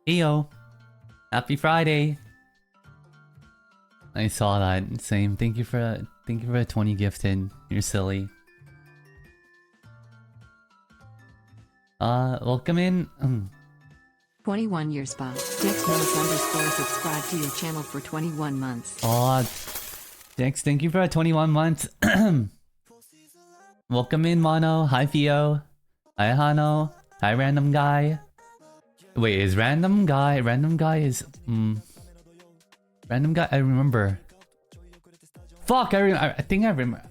Heyo. Happy Friday. I saw that. Same. Thank you for a 20 gifted. You're silly. Welcome in. 21 years Bob. Dex__ subscribe to your channel for 21 months. Aw, Dex, thank you for 21 months. Welcome in, Mono. Hi, Theo. Hi, Hano. Hi, Random Guy. Wait, is Random Guy... Random Guy is... Random Guy, I remember. Fuck, I think I remember.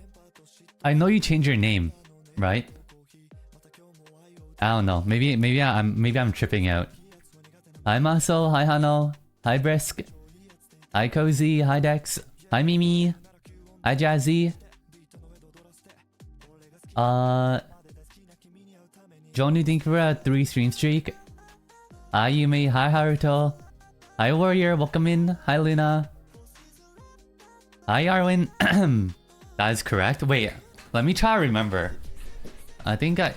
I know you changed your name, right? I don't know. Maybe I'm tripping out. Hi, Maso. Hi, Hano. Hi, Brisk. Hi, Cozy. Hi, Dex. Hi, Mimi. Hi, Jazzy. Jonu, thank you for a 3 stream streak. Hi, Yumi. Hi, Haruto. Hi, Warrior. Welcome in. Hi, Luna. Hi, Arwin. That is correct. Wait, let me try to remember. I think I...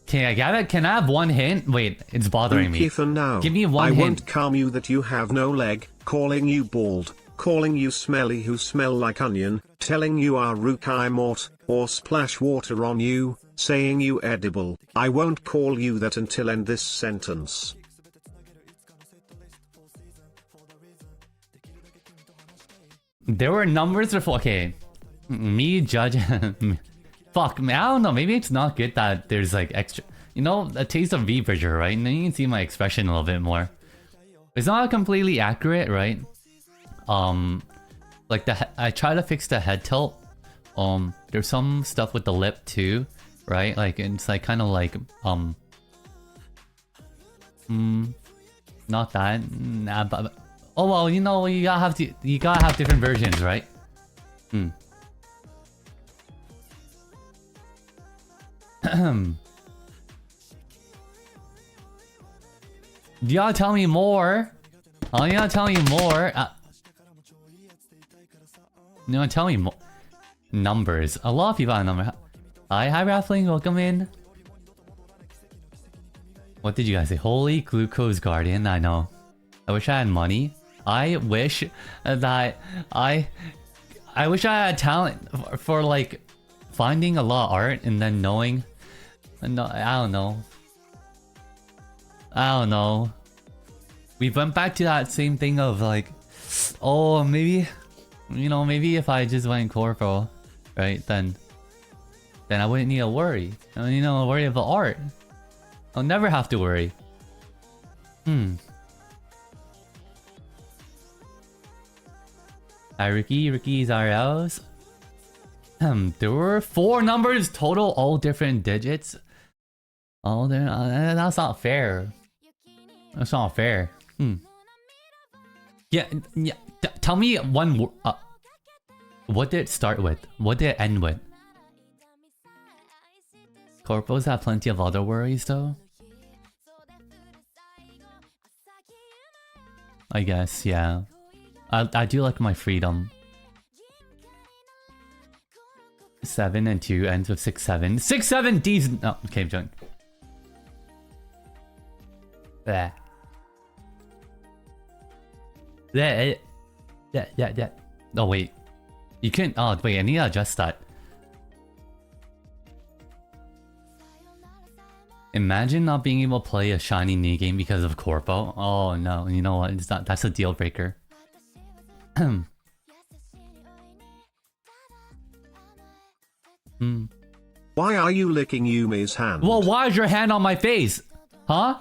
Can I have one hint? Wait, it's bothering me. For now. Give me one hint. I won't calm you that you have no leg, calling you bald, calling you smelly who smell like onion, telling you are Ruqi mort, or splash water on you, saying you edible. I won't call you that until end this sentence. There were numbers before. Okay. Me judge... Fuck, man, I don't know. Maybe it's not good that there's like extra... You know, a taste of V-Bridger, right? And then you can see my expression a little bit more. It's not completely accurate, right? Like I try to fix the head tilt. There's some stuff with the lip too, right? Like it's like kind of like not that. Nah, but oh well, you know, you gotta have different versions, right? You gotta tell me more. Oh, you gotta tell me more. You gotta tell me more. Numbers. A lot of people have a number. Hi, Raffling. Welcome in. What did you guys say? Holy Glucose Guardian. I know. I wish I had money. I wish that I wish I had talent for like finding a lot of art and then knowing. No, I don't know. We went back to that same thing of like, oh, maybe, you know, maybe if I just went corpo, right, then I wouldn't need to worry. I don't need to worry about art. I'll never have to worry. Hi, Ricky Zarels. There were 4 numbers total, all different digits. Oh, that's not fair. That's not fair. Yeah. Tell me one. What did it start with? What did it end with? Corpos have plenty of other worries, though. I guess, yeah. I do like my freedom. 7 and 2 ends with 6, 7. 6, 7 D's. No, okay, I'm joking. Yeah. Oh wait, you can't. Oh wait, I need to adjust that. Imagine not being able to play a shiny knee game because of corpo. Oh no, you know what? It's not. That's a deal breaker. Why are you licking Yumi's hand? Well, why is your hand on my face? Huh?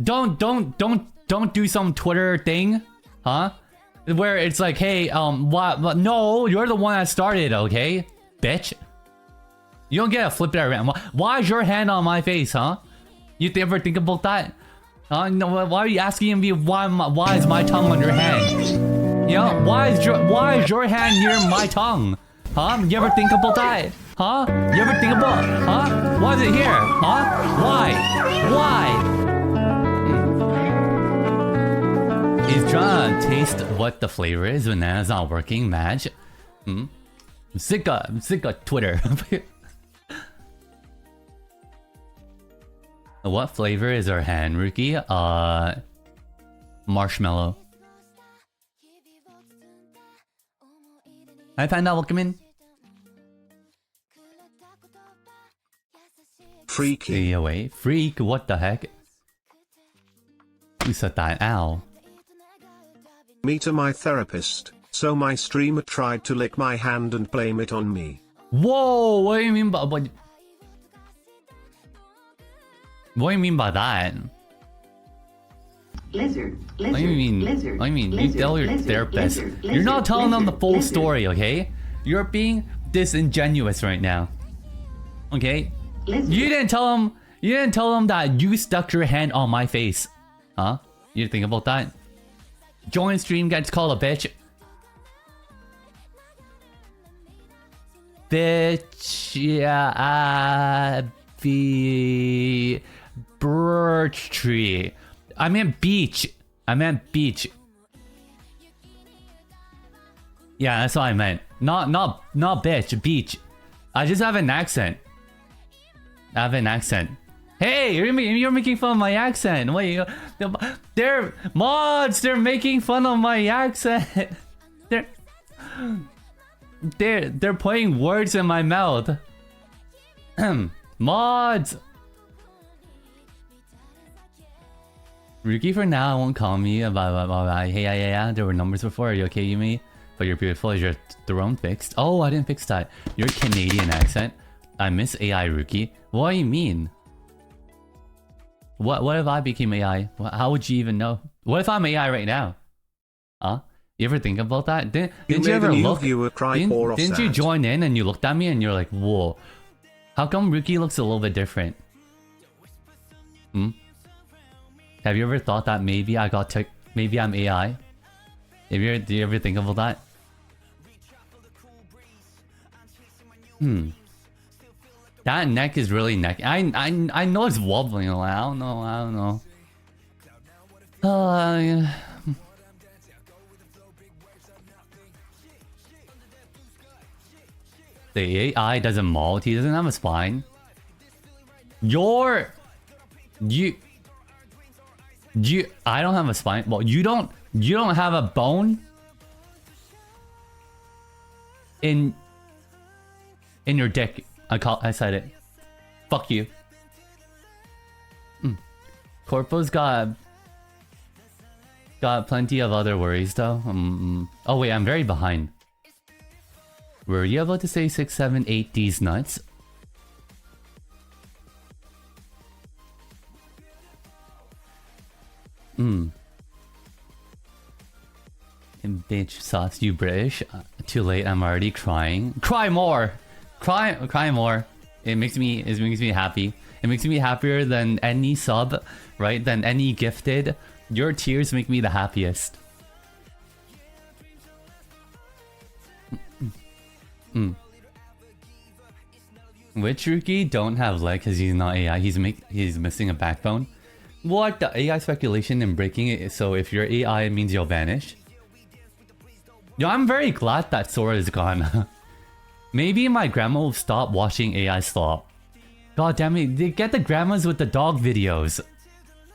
Don't do some Twitter thing, huh? Where it's like, hey, what? No, you're the one that started, okay, bitch. You don't get to flip it around. Why is your hand on my face, huh? You ever think about that? No, why are you asking me why is my tongue on your hand? You know, why is your hand near my tongue? Huh? You ever think about that? Huh? You ever think about, huh? Why is it here? Huh? Why? He's trying to taste what the flavor is when that's not working, Madge. I'm sick of Twitter. What flavor is our hand, Ruqi? Marshmallow. Hi Panda, welcome in. Freaky. Stay away. Freak, what the heck? Who said that? Ow. Me to my therapist, so my streamer tried to lick my hand and blame it on me. Whoa, what do you mean by what? What do you mean by that? Lizard, What do you mean? lizard, I mean, you lizard, tell your lizard, therapist. lizard, You're not lizard, telling them the lizard, full lizard. story, okay? You're being disingenuous right now. Okay? Lizard. You didn't tell them. You didn't tell them that you stuck your hand on my face, huh? You think about that? Join stream gets called a bitch. Bitch, yeah, be birch tree. I meant beach. I meant beach. Yeah, that's what I meant. Not bitch, beach. I just have an accent. I have an accent. Hey, you're making fun of my accent. Wait, they're mods. They're making fun of my accent. They're putting words in my mouth. Mods. Ruqi, for now, won't call me about hey, yeah. There were numbers before. Are you okay, Yumi? But you're beautiful. Is your throne fixed? Oh, I didn't fix that. Your Canadian accent. I miss AI, Ruqi. What do you mean? What if I became AI? How would you even know? What if I'm AI right now? Huh? You ever think about that? Didn't you ever look? Didn't you join in and you looked at me and you're like, whoa, how come Ruqi looks a little bit different? Hmm? Have you ever thought that maybe maybe I'm AI? Do you ever think about that? Hmm. That neck is really neck. I know it's wobbling a lot. I don't know. Yeah. The AI doesn't mold. He doesn't have a spine. You. I don't have a spine. Well, you don't have a bone in your dick. I said it. Fuck you. Corpo's got plenty of other worries though. Oh wait, I'm very behind. Were you about to say 6, 7, 8 D's nuts? Bitch sauce, you British. Too late, I'm already crying. Cry more! Cry more. It makes me happy. It makes me happier than any sub, right? Than any gifted. Your tears make me the happiest. Which Ruqi don't have leg because he's not AI. He's missing a backbone. What the AI speculation and breaking it? So if you're AI, it means you'll vanish. Yo, I'm very glad that Sora is gone. Maybe my grandma will stop watching AI slop. God damn it, they get the grandmas with the dog videos.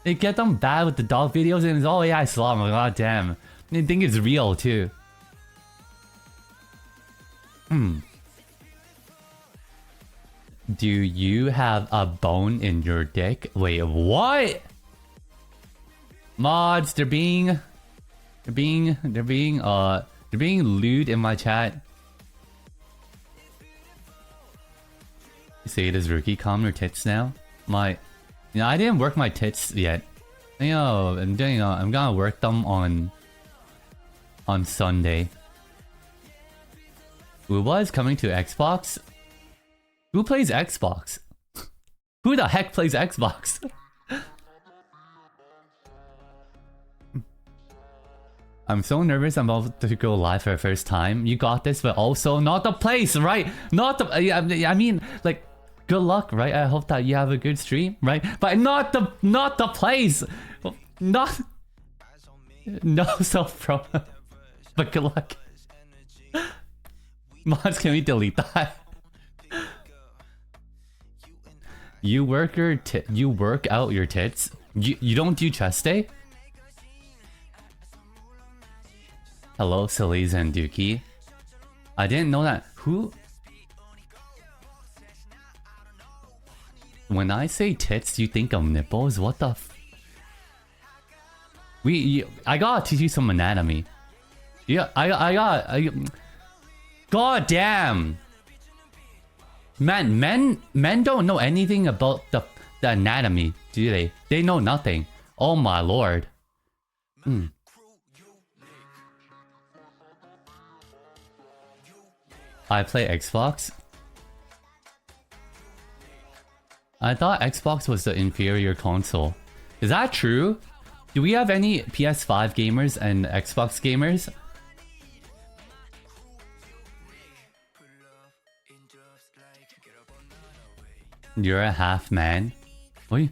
They get them bad with the dog videos and it's all AI slop. God damn. They think it's real too. Do you have a bone in your dick? Wait, what? Mods, they're being lewd in my chat. You say it is Ruqi, calm your tits now. I didn't work my tits yet. I'm gonna work them on Sunday. Uwa is coming to Xbox. Who plays Xbox? Who the heck plays Xbox? I'm so nervous I'm about to go live for the first time. You got this, but also not the place, right? Not the... I mean, like, good luck, right? I hope that you have a good stream, right? But not the place! Not... No self-promo. But good luck. Mods, can we delete that? You work you work out your tits? You don't do chest day? Hello, Sillies and Dookie. I didn't know that. Who? When I say tits, you think of nipples? What the f... I gotta teach you some anatomy. Yeah, God damn! Man, men don't know anything about the anatomy, do they? They know nothing. Oh my lord. I play Xbox. I thought Xbox was the inferior console. Is that true? Do we have any PS5 gamers and Xbox gamers? You're a half man. What?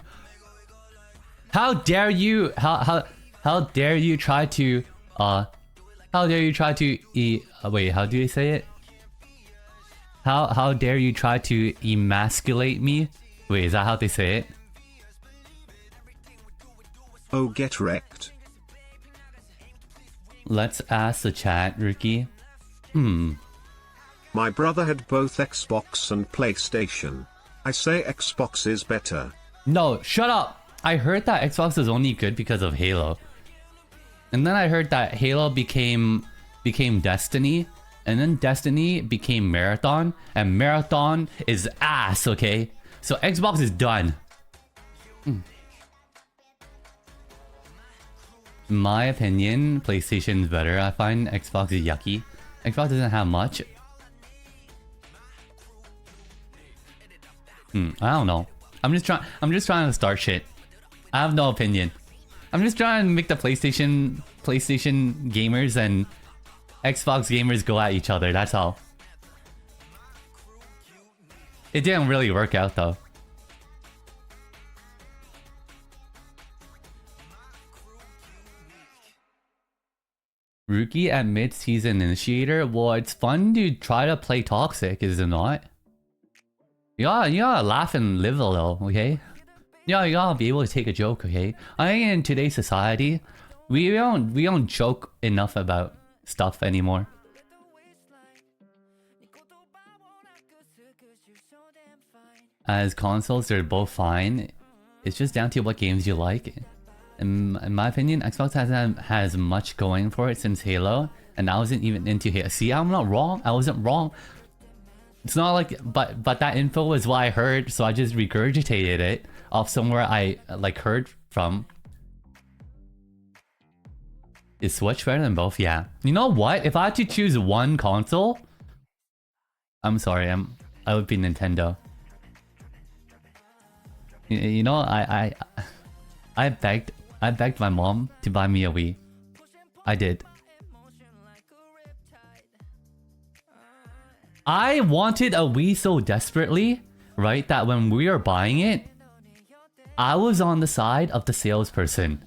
How dare you? How dare you try to how dare you try to wait, how do you say it? How dare you try to emasculate me? Wait, is that how they say it? Oh, get wrecked. Let's ask the chat, Ruqi. My brother had both Xbox and PlayStation. I say Xbox is better. No, shut up! I heard that Xbox is only good because of Halo. And then I heard that Halo became Destiny. And then Destiny became Marathon. And Marathon is ass, okay? So Xbox is done. In my opinion, PlayStation's better. I find Xbox is yucky. Xbox doesn't have much. I don't know. I'm just trying to start shit. I have no opinion. I'm just trying to make the PlayStation gamers and Xbox gamers go at each other. That's all. It didn't really work out though. Ruqi at mid-season initiator? Well, it's fun to try to play toxic, is it not? You gotta laugh and live a little, okay? You gotta be able to take a joke, okay? I think in today's society, we don't joke enough about stuff anymore. As consoles, they're both fine. It's just down to what games you like. In my opinion, Xbox hasn't has much going for it since Halo, and I wasn't even into Halo. See, I'm not wrong. I wasn't wrong. It's not like, but that info was what I heard, so I just regurgitated it off somewhere I like heard from. Is Switch better than both? Yeah. You know what? If I had to choose one console, I'm sorry, I would be Nintendo. You know, I begged my mom to buy me a Wii. I did. I wanted a Wii so desperately, right, that when we were buying it, I was on the side of the salesperson.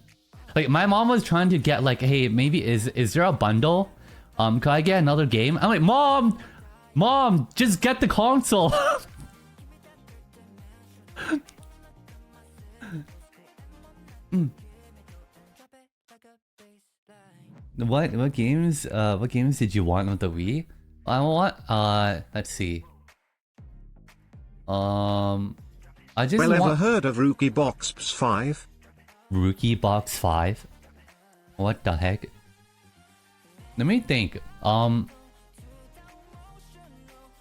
Like, my mom was trying to get like, hey, maybe is there a bundle? Could I get another game? I'm like, Mom, just get the console. What games did you want with the Wii? I want let's see. I just ever heard of Ruqi Box 5? Ruqi Box 5? What the heck? Let me think. It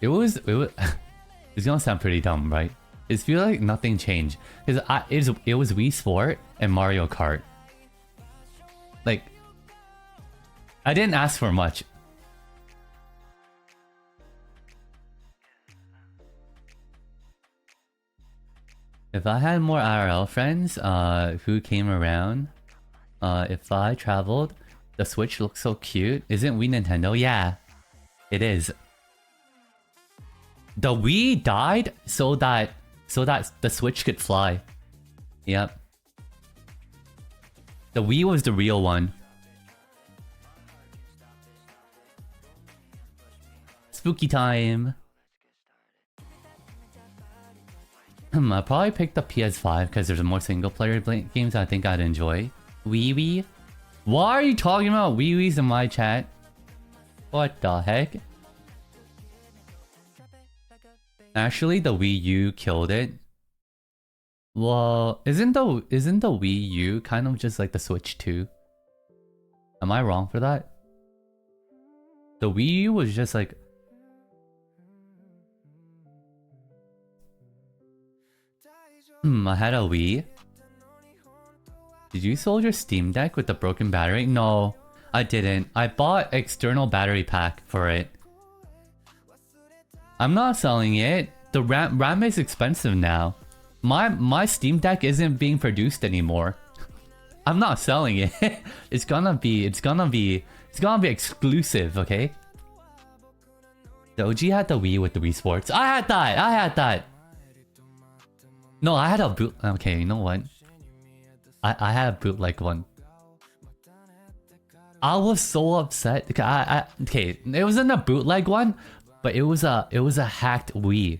was it's gonna sound pretty dumb, right? It feels like nothing changed. It was Wii Sport and Mario Kart. Like, I didn't ask for much. If I had more IRL friends who came around, if I traveled, the Switch looks so cute. Isn't Wii Nintendo? Yeah, it is. The Wii died so that the Switch could fly. Yep. The Wii was the real one. Spooky time. I'll probably pick the PS5 because there's more single player games I think I'd enjoy. Wee Wee? Why are you talking about Wee Wees in my chat? What the heck? Actually, the Wii U killed it. Well, isn't the Wii U kind of just like the Switch 2? Am I wrong for that? The Wii U was just like... I had a Wii. Did you sold your Steam Deck with the broken battery? No, I didn't. I bought external battery pack for it. I'm not selling it. The RAM is expensive now. My Steam Deck isn't being produced anymore. I'm not selling it. It's gonna be exclusive, okay? The OG had the Wii with the Wii Sports. I had that. No, I had a boot. Okay, you know what? I had a bootleg one. I was so upset. Okay, it wasn't a bootleg one, but it was a hacked Wii.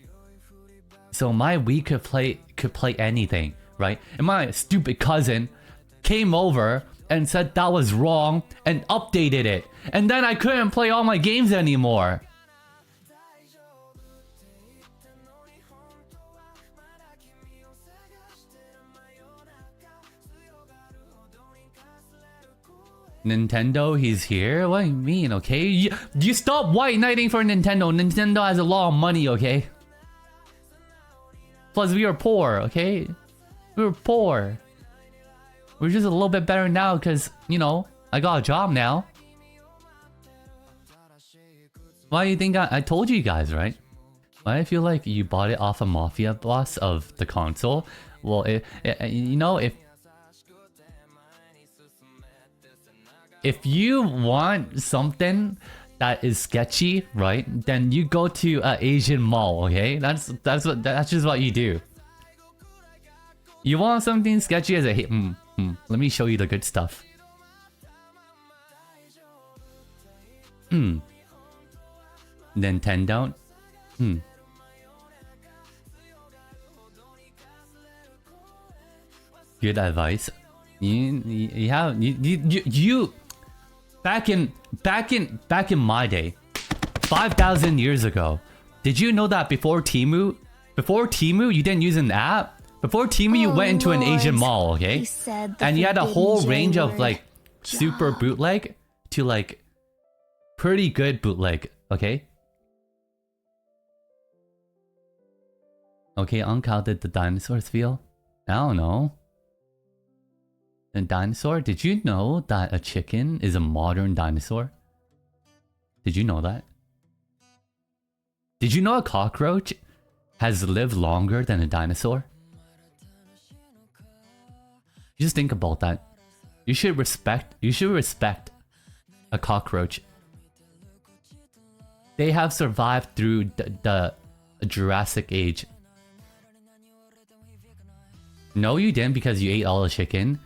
So my Wii could play anything, right? And my stupid cousin came over and said that was wrong and updated it. And then I couldn't play all my games anymore. Nintendo, he's here? What do you mean, okay? You stop white knighting for Nintendo. Nintendo has a lot of money, okay? Plus, we were poor, okay? We were poor. We're just a little bit better now because, you know, I got a job now. Why do you think I told you guys, right? Why I feel like you bought it off a mafia boss of the console? Well, you know, if you want something that is sketchy, right? Then you go to an Asian mall, okay? That's just what you do. You want something sketchy as a hit? Let me show you the good stuff. Nintendo. Good advice. You back in my day, 5,000 years ago, did you know that before Temu you didn't use an app? Before Temu you went into an Asian mall, okay? And you had a whole range of like super bootleg to like pretty good bootleg, okay? Okay, Unc, how did the dinosaurs feel? I don't know. A dinosaur? Did you know that a chicken is a modern dinosaur? Did you know that? Did you know a cockroach has lived longer than a dinosaur? Just think about that. You should respect a cockroach. They have survived through the Jurassic Age. No, you didn't because you ate all the chicken.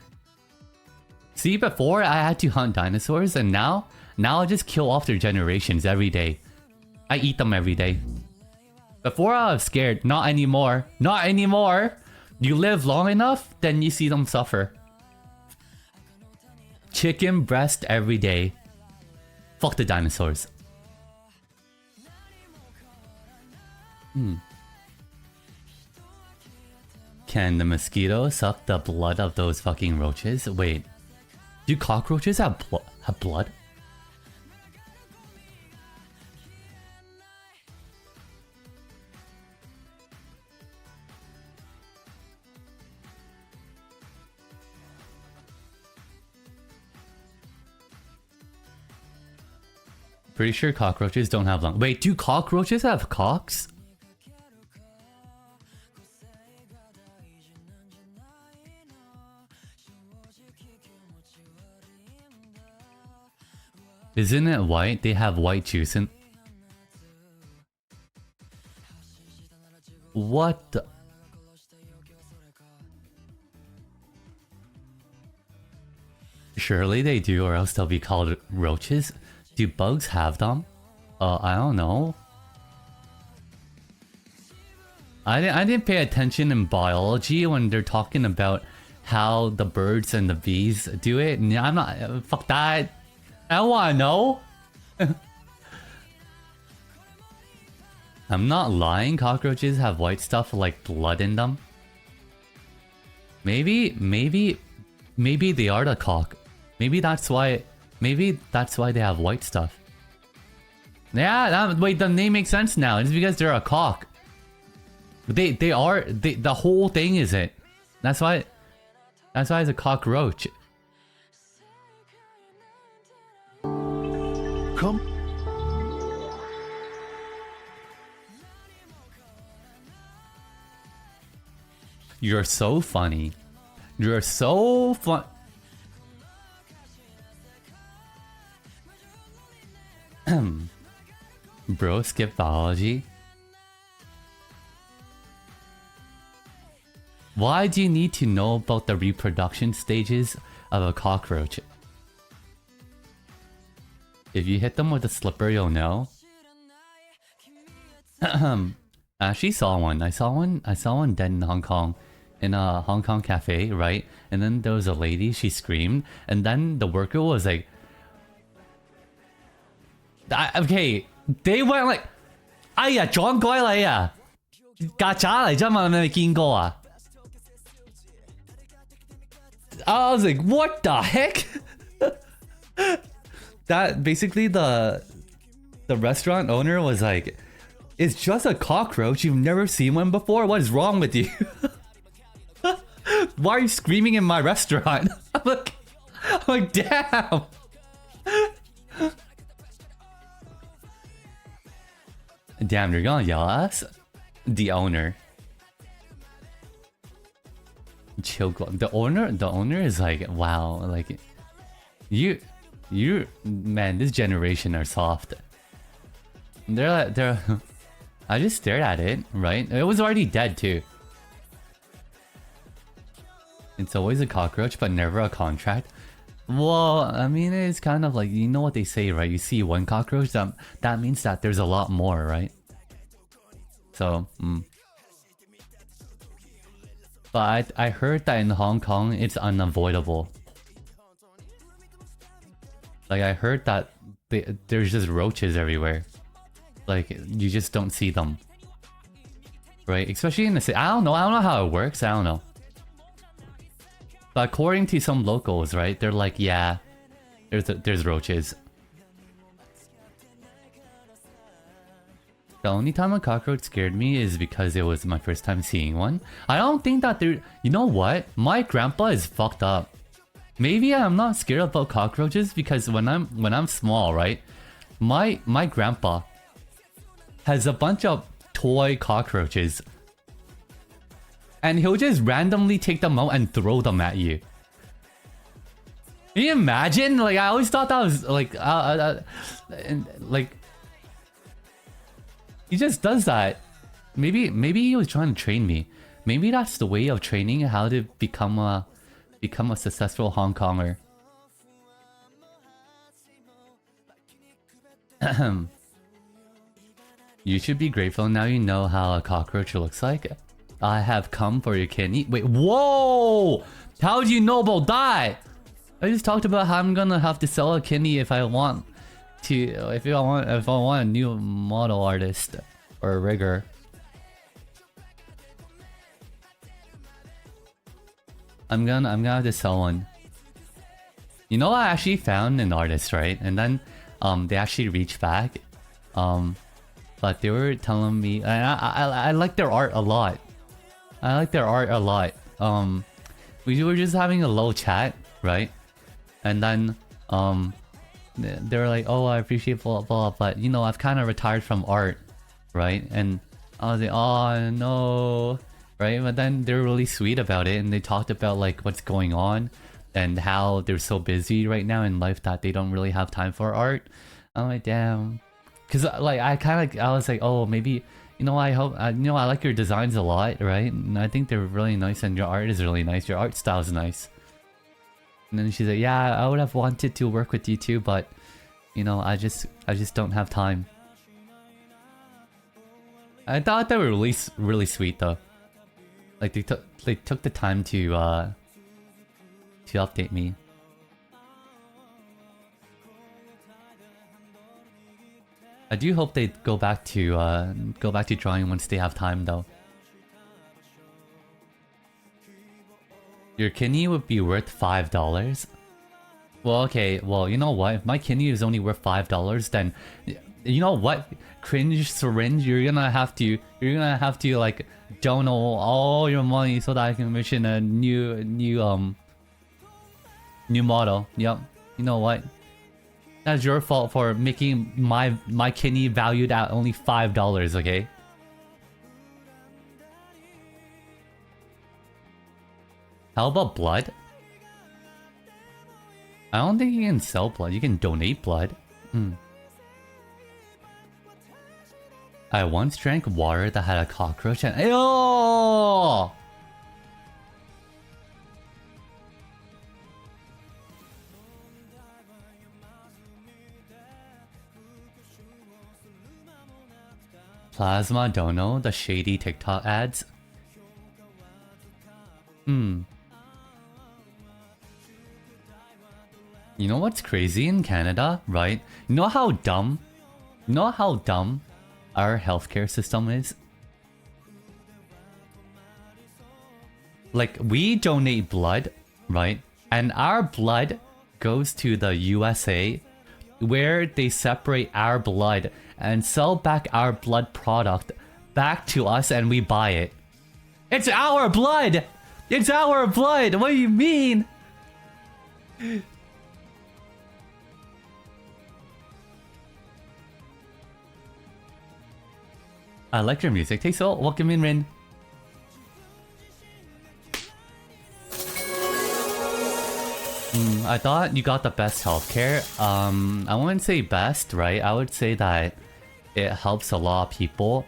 See, before I had to hunt dinosaurs, and now I just kill off their generations every day. I eat them every day. Before I was scared, not anymore. Not anymore! You live long enough, then you see them suffer. Chicken breast every day. Fuck the dinosaurs. Can the mosquito suck the blood of those fucking roaches? Wait. Do cockroaches have blood? Pretty sure cockroaches don't have lungs. Wait, do cockroaches have cocks? Isn't it white? They have white juice in... What the... Surely they do, or else they'll be called roaches. Do bugs have them? I don't know. I didn't pay attention in biology when they're talking about how the birds and the bees do it. And I'm not... fuck that. I don't wanna know. I'm not lying. Cockroaches have white stuff like blood in them. Maybe they are the cock. Maybe that's why they have white stuff. Yeah, wait, the name makes sense now. It's because they're a cock. The whole thing is it. That's why it's a cockroach. Come. You're so funny. You're so fun. Bro, skip biology. Why do you need to know about the reproduction stages of a cockroach? If you hit them with a slipper, you'll know. I actually saw one. I saw one dead in Hong Kong. In a Hong Kong cafe, right? And then there was a lady, she screamed, and then the worker was like... okay, they went like... 哎呀，撞鬼嚟啊！曱甴嚟啫嘛，你見過啊？ I was like, what the heck? That basically the restaurant owner was like, it's just a cockroach, you've never seen one before? What is wrong with you? Why are you screaming in my restaurant? I'm like, damn. Damn, you're gonna yell at us? The owner. Chill. The owner is like, wow, like, you, man, this generation are soft. They're. I just stared at it, right? It was already dead too. It's always a cockroach, but never a contract. Well, I mean, it's kind of like, you know what they say, right? You see one cockroach, that means that there's a lot more, right? So, But I heard that in Hong Kong, it's unavoidable. Like, I heard that there's just roaches everywhere. Like, you just don't see them. Right? Especially in the city. I don't know how it works. I don't know. But according to some locals, right? They're like, yeah, there's roaches. The only time a cockroach scared me is because it was my first time seeing one. I don't think that there... You know what? My grandpa is fucked up. Maybe I'm not scared about cockroaches because when I'm small, right? My grandpa has a bunch of toy cockroaches. And he'll just randomly take them out and throw them at you. Can you imagine? Like, I always thought that was like... like... He just does that. Maybe he was trying to train me. Maybe that's the way of training how to become a successful Hong Konger. You should be grateful now you know how a cockroach looks like. I have come for your kidney. Wait, whoa! How do you know about that? I just talked about how I'm gonna have to sell a kidney if I want to. If I want a new model artist or a rigger. I'm gonna have to sell one. You know, I actually found an artist, right? And then they actually reached back. But they were telling me, and I like their art a lot. I like their art a lot. We were just having a low chat, right? And then they were like, oh, I appreciate blah blah, but you know, I've kind of retired from art, right? And I was like, oh no, right? But then they were really sweet about it, and they talked about like what's going on and how they're so busy right now in life that they don't really have time for art. I'm like, damn. Cause like I was like, oh, maybe, you know, I hope, you know, I like your designs a lot, right? And I think they're really nice, and your art is really nice. Your art style is nice. And then she's like, yeah, I would have wanted to work with you too, but you know, I just don't have time. I thought they were really sweet though. Like they took the time to update me. I do hope they go back to drawing once they have time though. Your kidney would be worth $5. Well, okay. Well, you know what? If my kidney is only worth $5, then you know what? Cringe syringe. You're gonna have to like donate all your money so that I can commission a new model. Yep. You know what? That's your fault for making my kidney valued at only $5. Okay. How about blood? I don't think you can sell blood. You can donate blood. I once drank water that had a cockroach and ew! Plasma Dono, the shady TikTok ads. You know what's crazy in Canada, right? You know how dumb our healthcare system is? Like, we donate blood, right? And our blood goes to the USA, where they separate our blood and sell back our blood product back to us and we buy it. It's our blood! It's our blood! What do you mean? I like your music. Take so welcome in, Rin. I thought you got the best healthcare. I wouldn't say best, right? I would say that it helps a lot of people.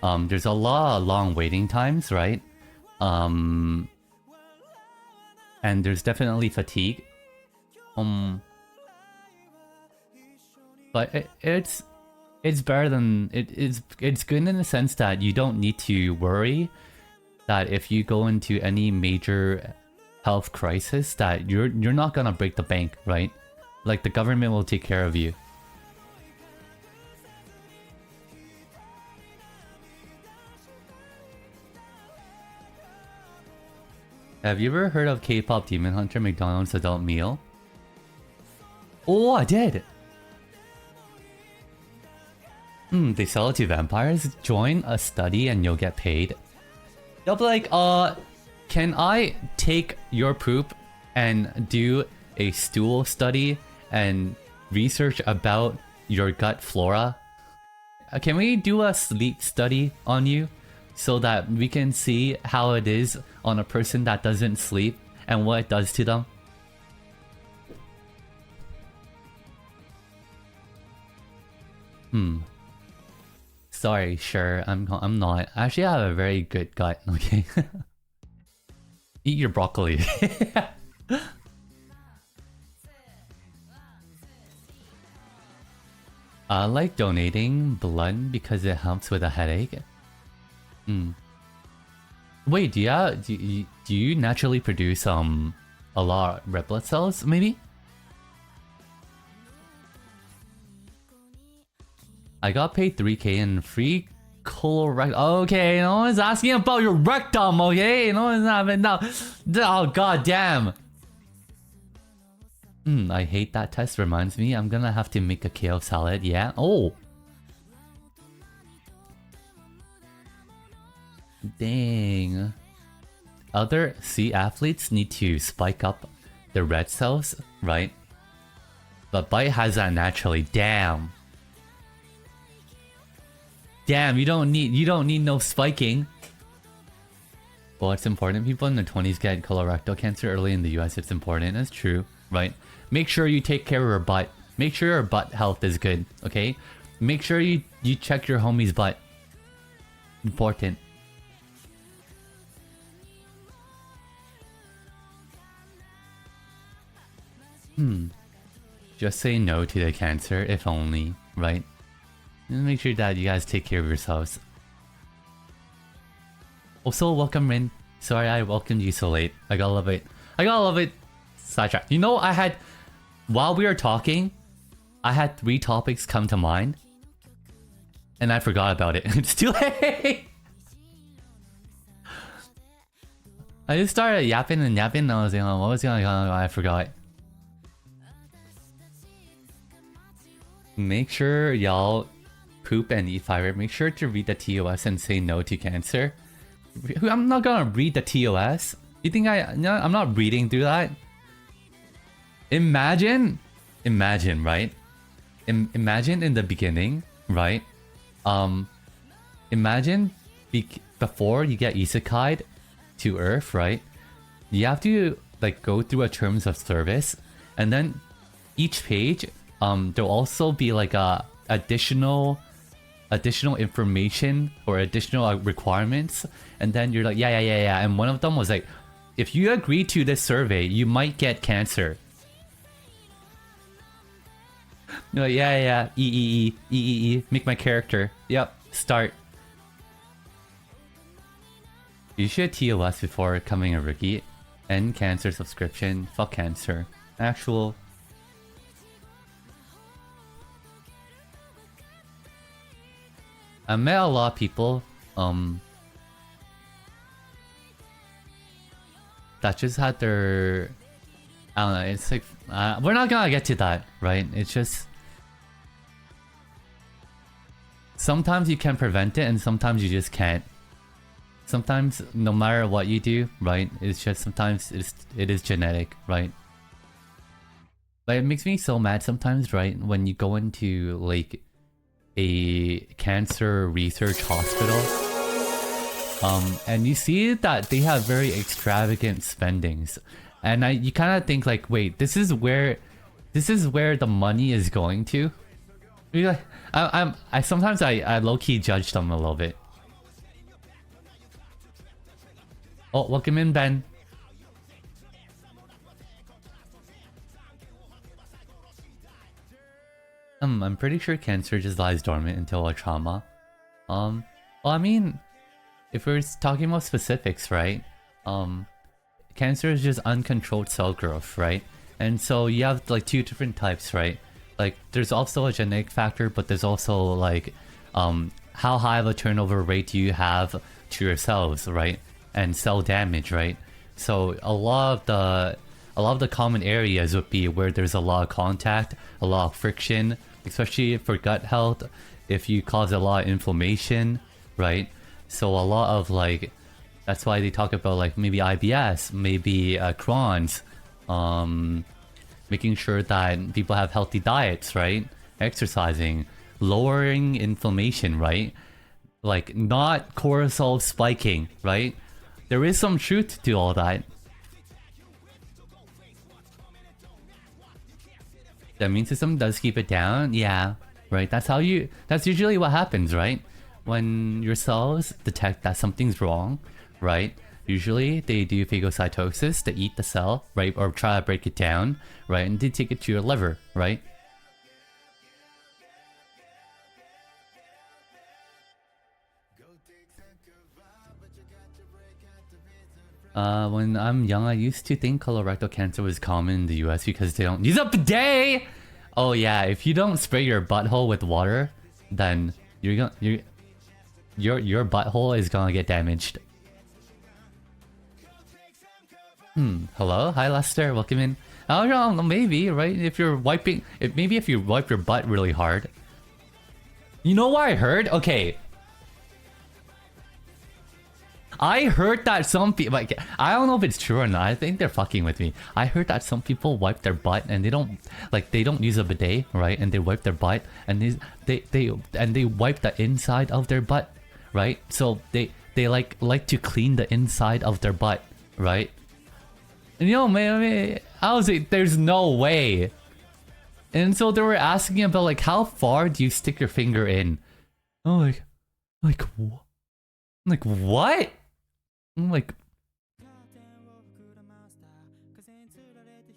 There's a lot of long waiting times, right? And there's definitely fatigue. But it's better than it's good in the sense that you don't need to worry that if you go into any major health crisis that you're not gonna break the bank, right? Like, the government will take care of you. Have you ever heard of K-pop Demon Hunter McDonald's adult meal? Oh, I did! They sell it to vampires. Join a study and you'll get paid. They'll be like, can I take your poop and do a stool study and research about your gut flora? Can we do a sleep study on you so that we can see how it is on a person that doesn't sleep and what it does to them? Sorry, sure, I'm not. Actually, I have a very good gut, okay? Eat your broccoli. I like donating blood because it helps with a headache. Wait, do you naturally produce a lot of red blood cells, maybe? I got paid 3K in free colorectal. Okay, no one's asking about your rectum, okay? No one's having now. Oh, god damn. I hate that test. Reminds me, I'm gonna have to make a kale salad. Yeah. Oh. Dang. Other C athletes need to spike up the red cells, right? But Bite has that naturally. Damn. Damn, you don't need no spiking. Well, it's important. People in their 20s get colorectal cancer early in the US. It's important. That's true, right? Make sure you take care of your butt. Make sure your butt health is good, okay? Make sure you check your homie's butt. Important. Just say no to the cancer, if only, right? Make sure that you guys take care of yourselves. Also, welcome Rin. Sorry I welcomed you so late. I gotta love it. I gotta love it. Sidetrack. You know, while we were talking, I had 3 topics come to mind. And I forgot about it. It's too late! I just started yapping and yapping and I was like, oh, what was going on? I forgot. Make sure y'all poop and eat fiber. Make sure to read the TOS and say no to cancer. I'm not gonna read the TOS. You think no, I'm not reading through that. Imagine, right? Imagine in the beginning, right? Imagine before you get isekai'd to Earth, right? You have to like go through a terms of service, and then each page, there'll also be like additional information or additional requirements, and then you're like, yeah. And one of them was like, if you agree to this survey, you might get cancer. You're like, yeah, make my character. Yep, start. You should TOS before becoming a Ruqi. End cancer subscription. Fuck cancer. Actual. I met a lot of people, that just had their, I don't know, it's like, we're not gonna get to that, right? It's just, sometimes you can prevent it and sometimes you just can't. Sometimes, no matter what you do, right, it's just sometimes it is genetic, right? But it makes me so mad sometimes, right, when you go into, like, a cancer research hospital, and you see that they have very extravagant spendings, and you kind of think like, wait, this is where the money is going to. You're like, I sometimes low-key judge them a little bit. Oh, welcome in, Ben. I'm pretty sure cancer just lies dormant until a trauma. Well, I mean, if we're talking about specifics, right? Cancer is just uncontrolled cell growth, right? And so you have like 2 different types, right? Like, there's also a genetic factor, but there's also like, how high of a turnover rate do you have to your cells, right? And cell damage, right? So a lot of the common areas would be where there's a lot of contact, a lot of friction, especially for gut health, if you cause a lot of inflammation, right? So a lot of like, that's why they talk about like maybe IBS, maybe Crohn's, making sure that people have healthy diets, right? Exercising, lowering inflammation, right? Like not cortisol spiking, right? There is some truth to all that. The immune system does keep it down, yeah, right? That's usually what happens, right? When your cells detect that something's wrong, right? Usually they do phagocytosis, they eat the cell, right? Or try to break it down, right? And they take it to your liver, right? When I'm young, I used to think colorectal cancer was common in the US because they don't use a bidet! Oh yeah, if you don't spray your butthole with water, then your butthole is gonna get damaged. Hello? Hi Lester, welcome in. I don't know, maybe, right? If you wipe your butt really hard. You know what I heard? Okay. I heard that some people, like, I don't know if it's true or not. I think they're fucking with me. I heard that some people wipe their butt and they don't use a bidet, right? And they wipe their butt and they wipe the inside of their butt, right? So they like to clean the inside of their butt, right? And you know, man, I was like, there's no way. And so they were asking about like, how far do you stick your finger in? I'm like what? I'm like,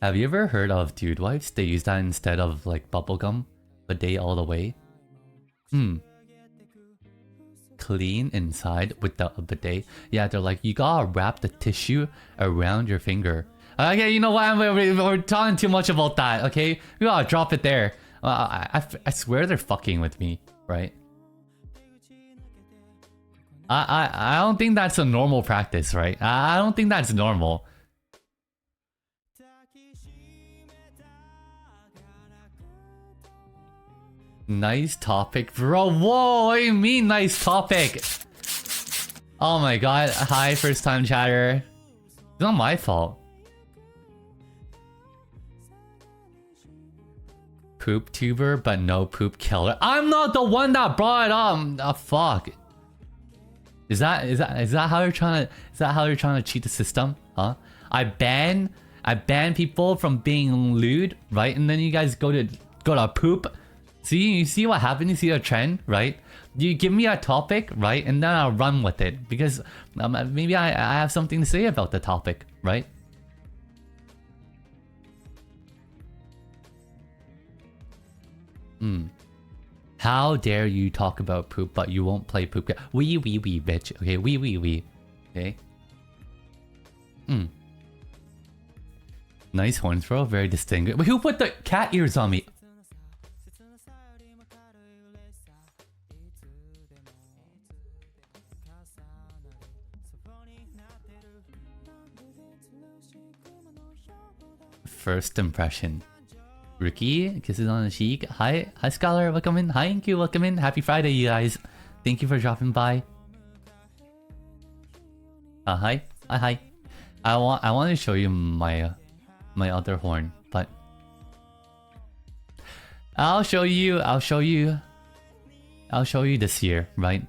have you ever heard of dude wipes? They use that instead of like bubblegum, bidet all the way. clean inside with the bidet. Yeah, they're like, you gotta wrap the tissue around your finger. Okay, you know what? We're talking too much about that. Okay, we gotta drop it there. I swear they're fucking with me, right? I don't think that's a normal practice, right? I don't think that's normal. Nice topic, bro. Whoa, what do you mean nice topic? Oh my god. Hi, first time chatter. It's not my fault. Poop tuber, but no poop killer. I'm not the one that brought it up. Fuck. Is that how you're trying to cheat the system? Huh? I ban people from being lewd, right? And then you guys go to poop. See, you see what happened? You see a trend, right? You give me a topic, right? And then I'll run with it. Because maybe I have something to say about the topic, right? How dare you talk about poop, but you won't play poop? Wee, bitch. Okay, wee. Okay? Nice horns, bro. Very distinguished. Wait, who put the cat ears on me? First impression. Ruqi, kisses on the cheek. Hi Scholar, welcome in. Hi Inky, welcome in. Happy Friday, you guys. Thank you for dropping by. Hi. Hi. I want to show you my other horn, but I'll show you this year, right?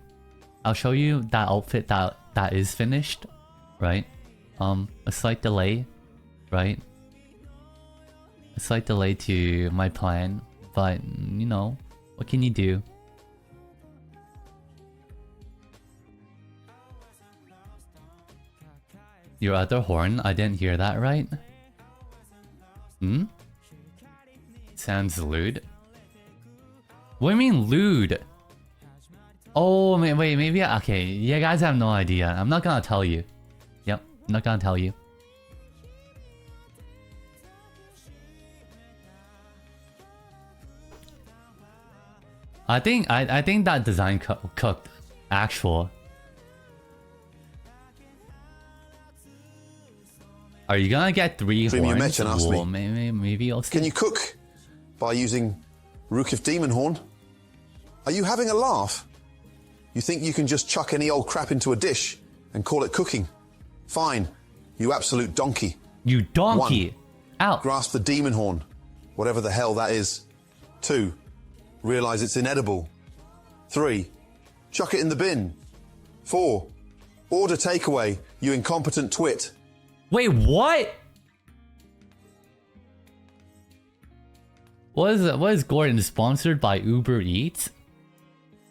I'll show you that outfit that is finished, right? A slight delay, right? A slight delay to my plan, but you know, what can you do? Your other horn? I didn't hear that right. Sounds lewd. What do you mean lewd? Oh, wait, maybe okay. You guys have no idea. I'm not gonna tell you. Yep, I'm not gonna tell you. I think that design cooked actual. Are you gonna get 3 horns? Well, maybe I'll see. Can you cook by using Ruqi demon horn? Are you having a laugh? You think you can just chuck any old crap into a dish and call it cooking? Fine, you absolute donkey. You donkey! 1. Out. Grasp the demon horn, whatever the hell that is. 2. Realize it's inedible. 3. Chuck it in the bin. 4. Order takeaway, you incompetent twit. Wait, what? What is Gordon sponsored by Uber Eats?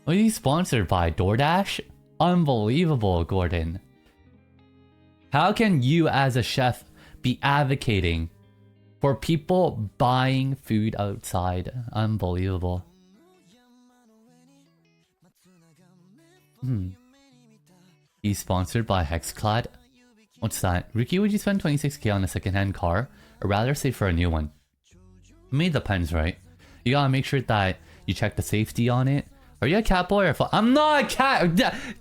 What are you sponsored by? DoorDash? Unbelievable, Gordon. How can you as a chef be advocating for people buying food outside? Unbelievable. He's sponsored by Hexclad. What's that? Ruqi, would you spend 26k on a secondhand car? Or rather save for a new one? I mean, it depends, right? You gotta make sure that you check the safety on it. Are you a cat boy or I'm not a cat!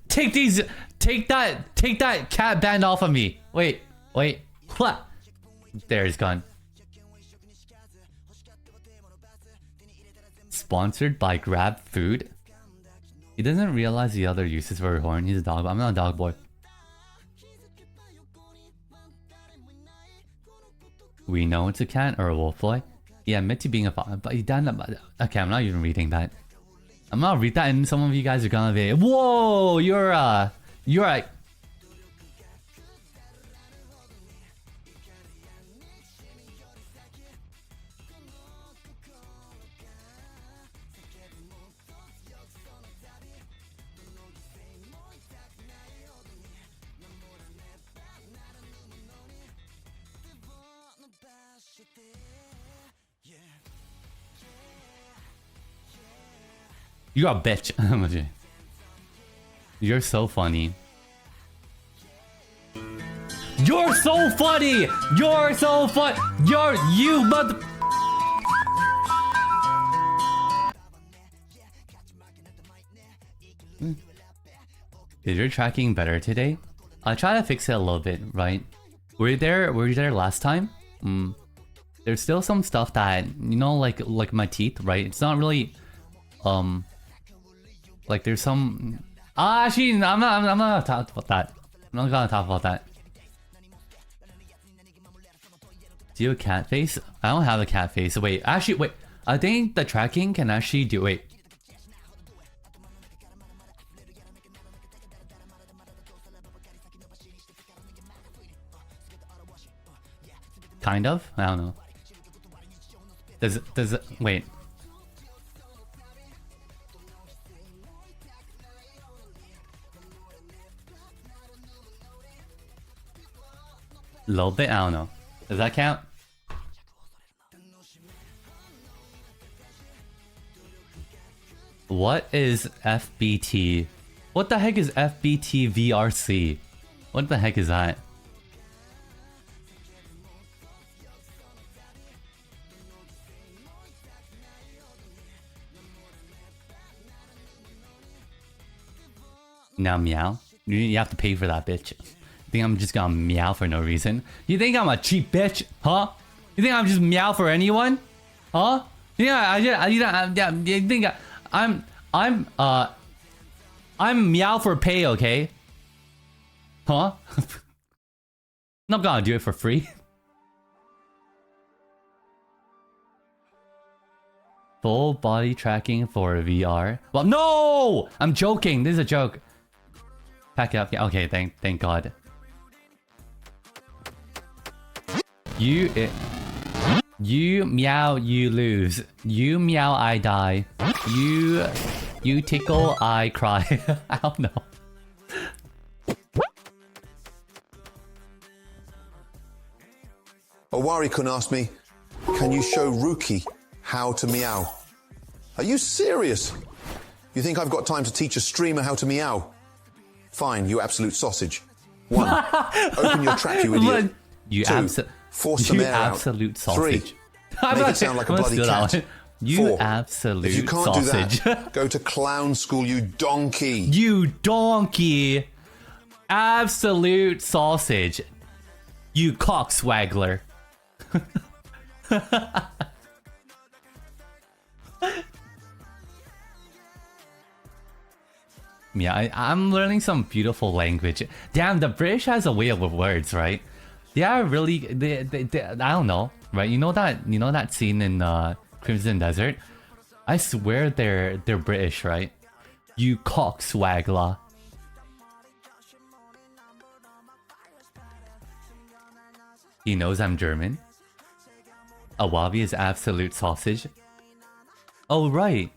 Take that cat band off of me! Wait. What? There, he's gone. Sponsored by Grab Food? He doesn't realize the other uses for a horn. He's a dog. I'm not a dog boy. We know it's a cat or a wolf boy. Yeah, admit to being a fox. But he done. Okay, I'm not even reading that. I'm not read that, and some of you guys are gonna be. Whoa, you're a. You're a bitch. You're so funny. You're so funny! You're so fun! You mother... Is your tracking better today? I try to fix it a little bit, right? Were you there last time? There's still some stuff that, you know, like my teeth, right? It's not really, like there's some... actually, I'm not gonna talk about that. I'm not gonna talk about that. Do you have a cat face? I don't have a cat face. Wait, actually, wait. I think the tracking can actually do... Wait. Kind of? I don't know. Does it... Wait. A little bit? I don't know. Does that count? What is FBT? What the heck is FBT VRC? What the heck is that? Now meow? You have to pay for that, bitch. You think I'm just gonna meow for no reason? You think I'm a cheap bitch? Huh? You think I'm just meow for anyone? Huh? Yeah, you think I'm meow for pay, okay? Huh? Not gonna do it for free. Full body tracking for VR. Well, no! I'm joking. This is a joke. Pack it up. Yeah, okay, thank God. You meow, you lose. You meow, I die. You tickle, I cry. I don't know. Owari-kun asked me, can you show Ruqi how to meow? Are you serious? You think I've got time to teach a streamer how to meow? Fine, you absolute sausage. 1. Open your trap, you idiot. You 2. Force some air out. Absolute sausage. 3. Make it sound like a bloody cat. You 4. absolute if you can't sausage. do that, go to clown school, you donkey. You donkey. Absolute sausage. You cockswaggler. Yeah, I'm learning some beautiful language. Damn, the British has a way of words, right? They are really... They, I don't know, right? You know that scene in Crimson Desert? I swear they're British, right? You cockswaggler. He knows I'm German. Awabi is absolute sausage. Oh, right.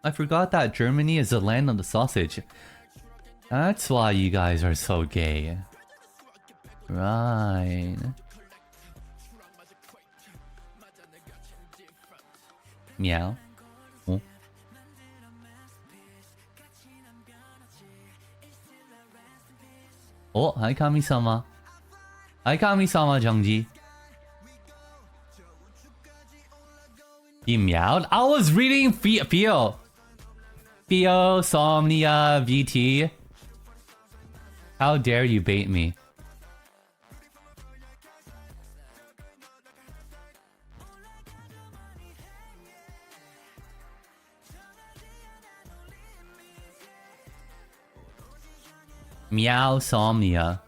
I forgot that Germany is the land of the sausage. That's why you guys are so gay. Right. Meow. Oh. Oh, hi Kami-sama. Hi Kami-sama, Jungji. He meowed? I was reading Theo. Theo, Somnia, VT. How dare you bait me? Meow, Somnia.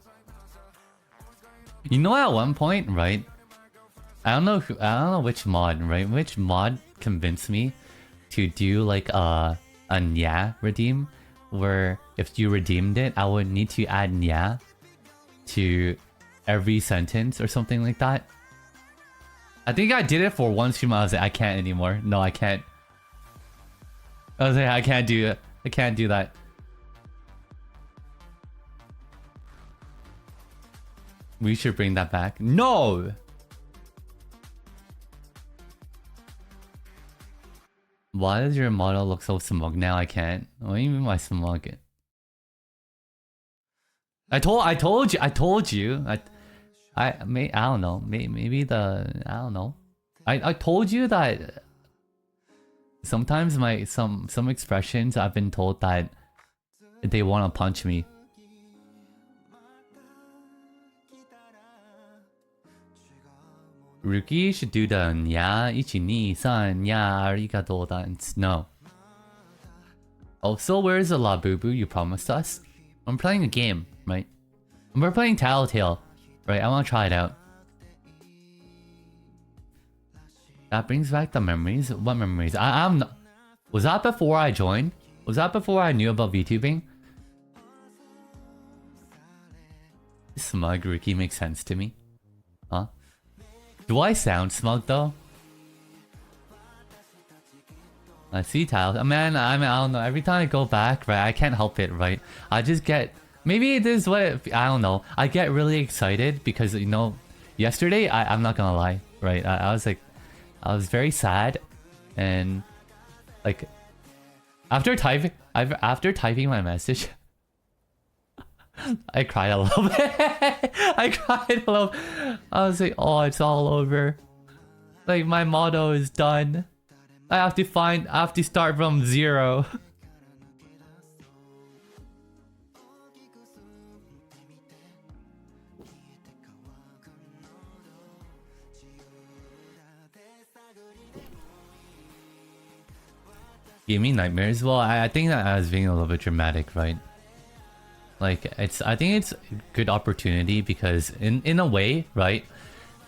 You know, at one point, right? I don't know which mod, right? Which mod convinced me to do like a nya redeem, where if you redeemed it, I would need to add nya to every sentence or something like that. I think I did it for one stream. I was like, I can't anymore. No, I can't. I was like, I can't do it. I can't do that. We should bring that back. No! Why does your model look so smug now? I can't. What do you mean by smug? I told you. I don't know. Maybe I don't know. I told you that sometimes some expressions I've been told that they want to punch me. Ruqi should do the nya, ichi ni san nya arigato dance. No. Also, where's the Labubu you promised us? I'm playing a game, right? We're playing Telltale, right? I want to try it out. That brings back the memories. What memories? I'm not... Was that before I joined? Was that before I knew about VTubing? Smug Ruqi makes sense to me. Huh? Do I sound smug though? I see tiles. Man, I don't know. Every time I go back, right, I can't help it, right? I just get... Maybe this is what... I don't know. I get really excited because, you know, yesterday, I'm not gonna lie, right? I was like... I was very sad. And... Like... After typing my message... I cried a little bit. I cried a little. I was like, oh, it's all over. Like, my motto is done. I have to start from 0. Give me nightmares? Well, I think that I was being a little bit dramatic, right? Like, I think it's a good opportunity because in a way, right?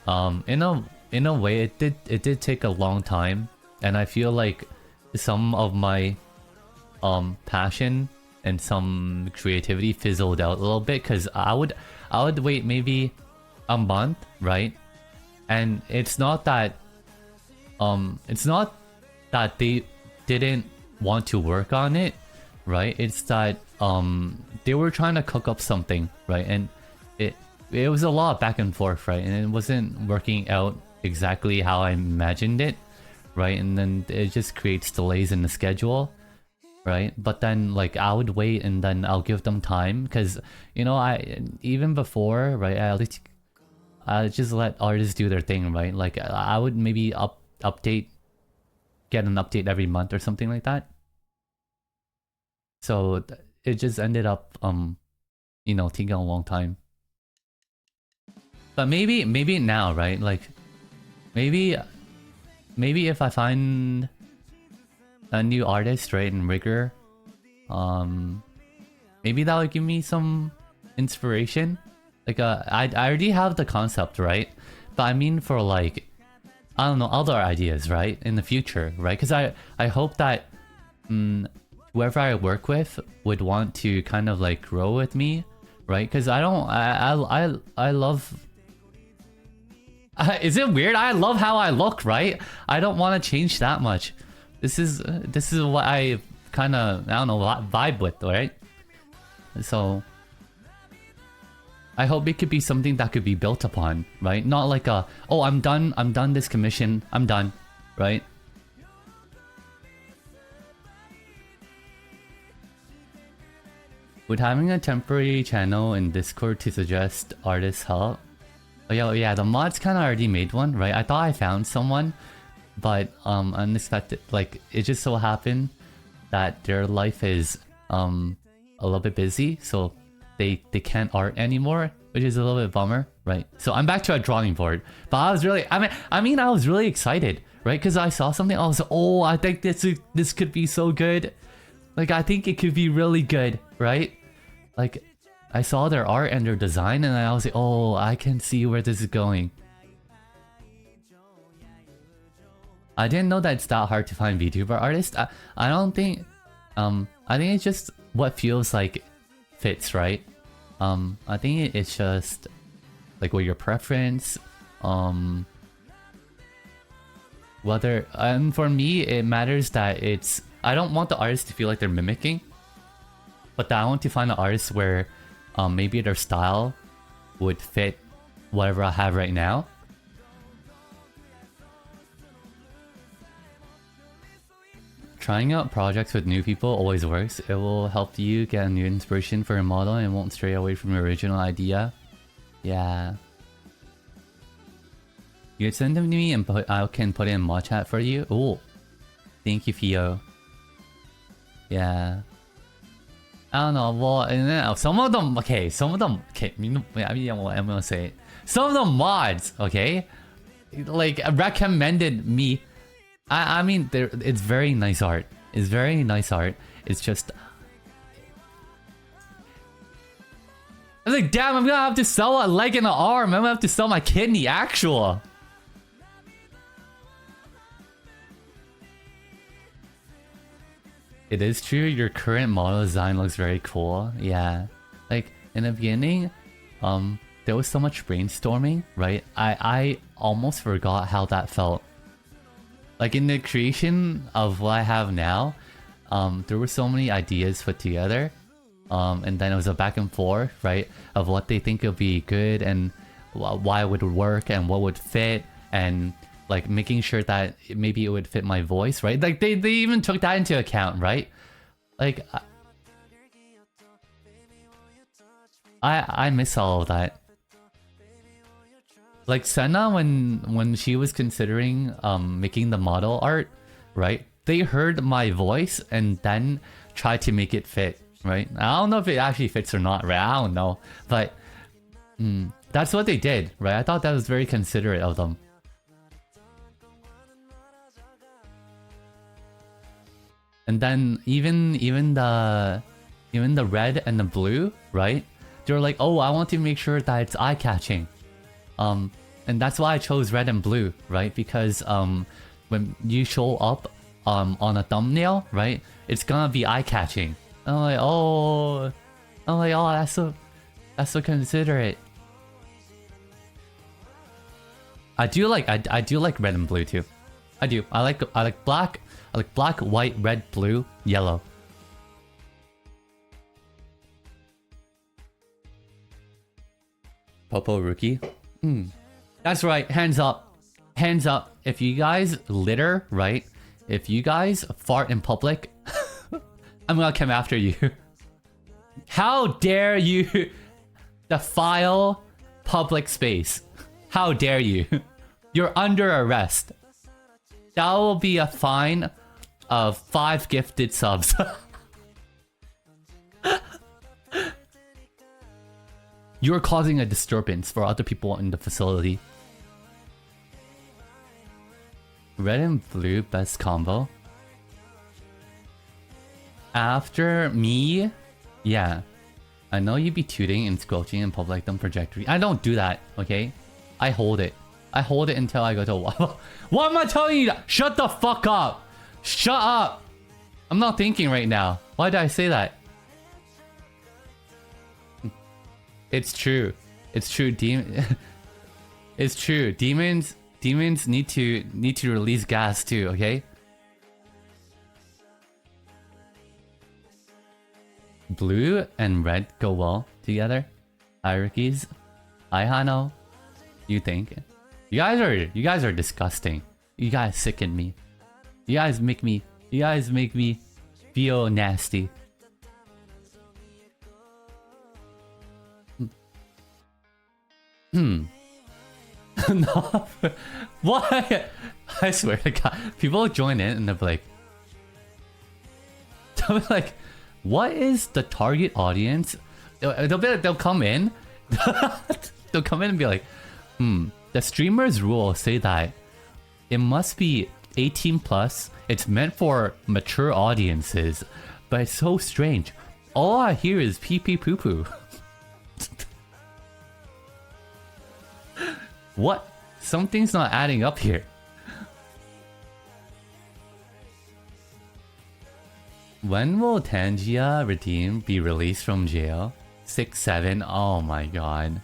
In a way, it did take a long time, and I feel like some of my passion and some creativity fizzled out a little bit because I would wait maybe a month, right? And it's not that they didn't want to work on it, right? It's that they were trying to cook up something, right? And it was a lot back and forth, right? And it wasn't working out exactly how I imagined it, right? And then it just creates delays in the schedule, right? But then, like, I would wait and then I'll give them time because, you know, even before, right? I just let artists do their thing, right? Like, I would maybe get an update every month or something like that. So it just ended up, you know, taking a long time. But maybe now, right? Like, maybe if I find a new artist, right, in Rigor, maybe that would give me some inspiration. Like, I already have the concept, right? But I mean for, like, I don't know, other ideas, right, in the future, right? Because I hope that whoever I work with would want to kind of like grow with me, right? Because I love... Is it weird? I love how I look, right? I don't want to change that much. This is what I kind of, I don't know, vibe with, right? So I hope it could be something that could be built upon, right? Not like a, oh, I'm done this commission, I'm done, right? Would having a temporary channel in Discord to suggest artists help? Oh yeah, the mods kind of already made one, right? I thought I found someone, but unexpected, like, it just so happened that their life is a little bit busy, so they can't art anymore, which is a little bit bummer, right? So I'm back to a drawing board. But I was really, I mean, I was really excited, right? Because I saw something, I was like, oh, I think this could be so good. Like, I think it could be really good, right? Like, I saw their art and their design, and I was like, oh, I can see where this is going. I didn't know that it's that hard to find VTuber artists. I don't think, I think it's just what feels like fits, right? I think it's just like what your preference, whether, and for me, it matters that it's, I don't want the artist to feel like they're mimicking, but that I want to find an artist where maybe their style would fit whatever I have right now. Trying out projects with new people always works. It will help you get a new inspiration for your model and won't stray away from your original idea. Yeah. You can send them to me and I can put it in mod chat for you. Oh, thank you, Fio. Yeah. I don't know. Well, and then some of them. Okay, some of them. Okay, I mean, I'm gonna say it. Some of the mods, okay, like recommended me. I mean, it's very nice art. It's very nice art. It's just. I was like, damn, I'm gonna have to sell a leg and an arm. I'm gonna have to sell my kidney. Actual. It is true, your current model design looks very cool. Yeah. Like, in the beginning, there was so much brainstorming, right? I almost forgot how that felt. Like, in the creation of what I have now, there were so many ideas put together. And then it was a back and forth, right? Of what they think would be good and why it would work and what would fit. And like making sure that maybe it would fit my voice, right? Like they even took that into account, right? Like I miss all of that. Like Senna, when she was considering making the model art, right? They heard my voice and then tried to make it fit, right? I don't know if it actually fits or not, right? I don't know, but that's what they did, right? I thought that was very considerate of them. And then even the red and the blue, right? They were like, oh, I want to make sure that it's eye-catching. And that's why I chose red and blue, right? Because when you show up on a thumbnail, right? It's gonna be eye-catching. I'm like, oh, that's so considerate. I do like red and blue too. I do. I like black. I like black, white, red, blue, yellow. Popo Ruqi. That's right. Hands up. Hands up. If you guys litter, right? If you guys fart in public, I'm gonna come after you. How dare you defile public space? How dare you? You're under arrest. That will be a fine of 5 gifted subs. You're causing a disturbance for other people in the facility. Red and blue, best combo. After me, yeah. I know you be tooting and squelching in public dumb trajectory. I don't do that, okay? I hold it. I hold it until I go to wall. Why am I telling you that? Shut the fuck up! Shut up! I'm not thinking right now. Why did I say that? It's true. It's true. It's true. Demons need to release gas too. Okay. Blue and red go well together. Hierarchies. I Hano. You think? You guys are disgusting. You guys sicken me. You guys make me feel nasty. No. Why? I swear to God, people join in and they'll be like, what is the target audience? They'll come in. They'll come in and be like, the streamer's rules say that it must be 18 plus. It's meant for mature audiences, but it's so strange. All I hear is pee pee poo poo. What? Something's not adding up here. When will Tangia Redeem be released from jail? 6-7. Oh my god.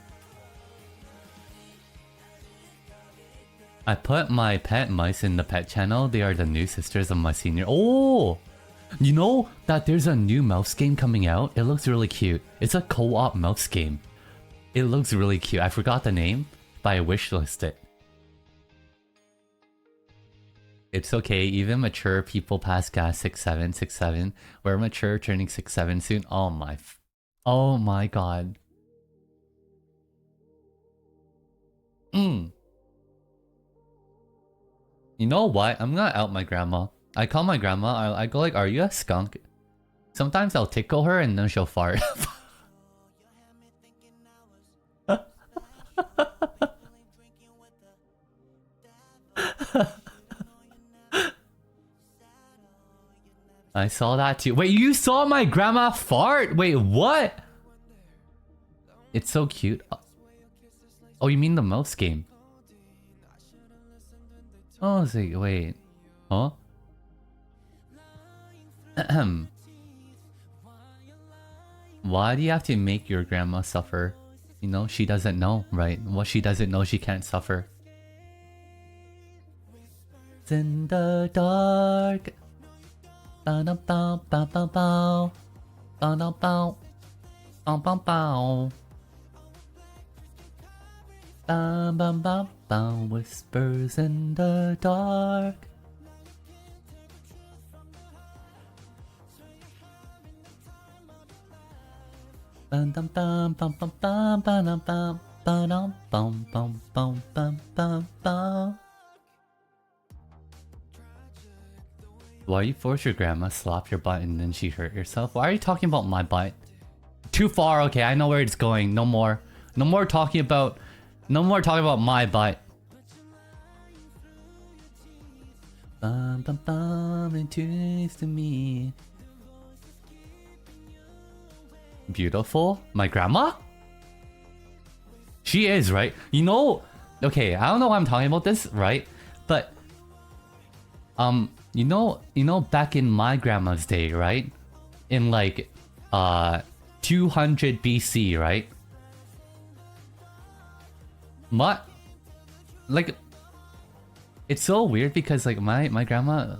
I put my pet mice in the pet channel. They are the new sisters of my senior. Oh! You know that there's a new mouse game coming out? It looks really cute. It's a co-op mouse game. It looks really cute. I forgot the name, but I wishlist it. It's okay, even mature people pass gas 6'7", 6'7". We're mature, turning 6'7" soon. Oh my god. You know what? I'm gonna out my grandma. I call my grandma, I go like, are you a skunk? Sometimes I'll tickle her and then she'll fart. I saw that too. Wait, you saw my grandma fart? Wait, what? It's so cute. Oh, you mean the mouse game? Oh, it's like, wait. Huh? Why do you have to make your grandma suffer? You know, she doesn't know, right? What she doesn't know, she can't suffer. It's in the dark. Ba-da-bow, ba-ba-bow. Ba-da-bow. Bow-bow-bow. Ba-ba-ba-bow. Whispers in the dark. Why you force your grandma slap your butt and then she hurt herself? Why are you talking about my butt? Too far, okay, I know where it's going. No more. No more talking about my butt. Bum bum bum, it turns to me. Beautiful? My grandma? She is, right? You know, okay, I don't know why I'm talking about this, right? But you know back in my grandma's day, right? In like 200 BC, right? Like it's so weird because like my grandma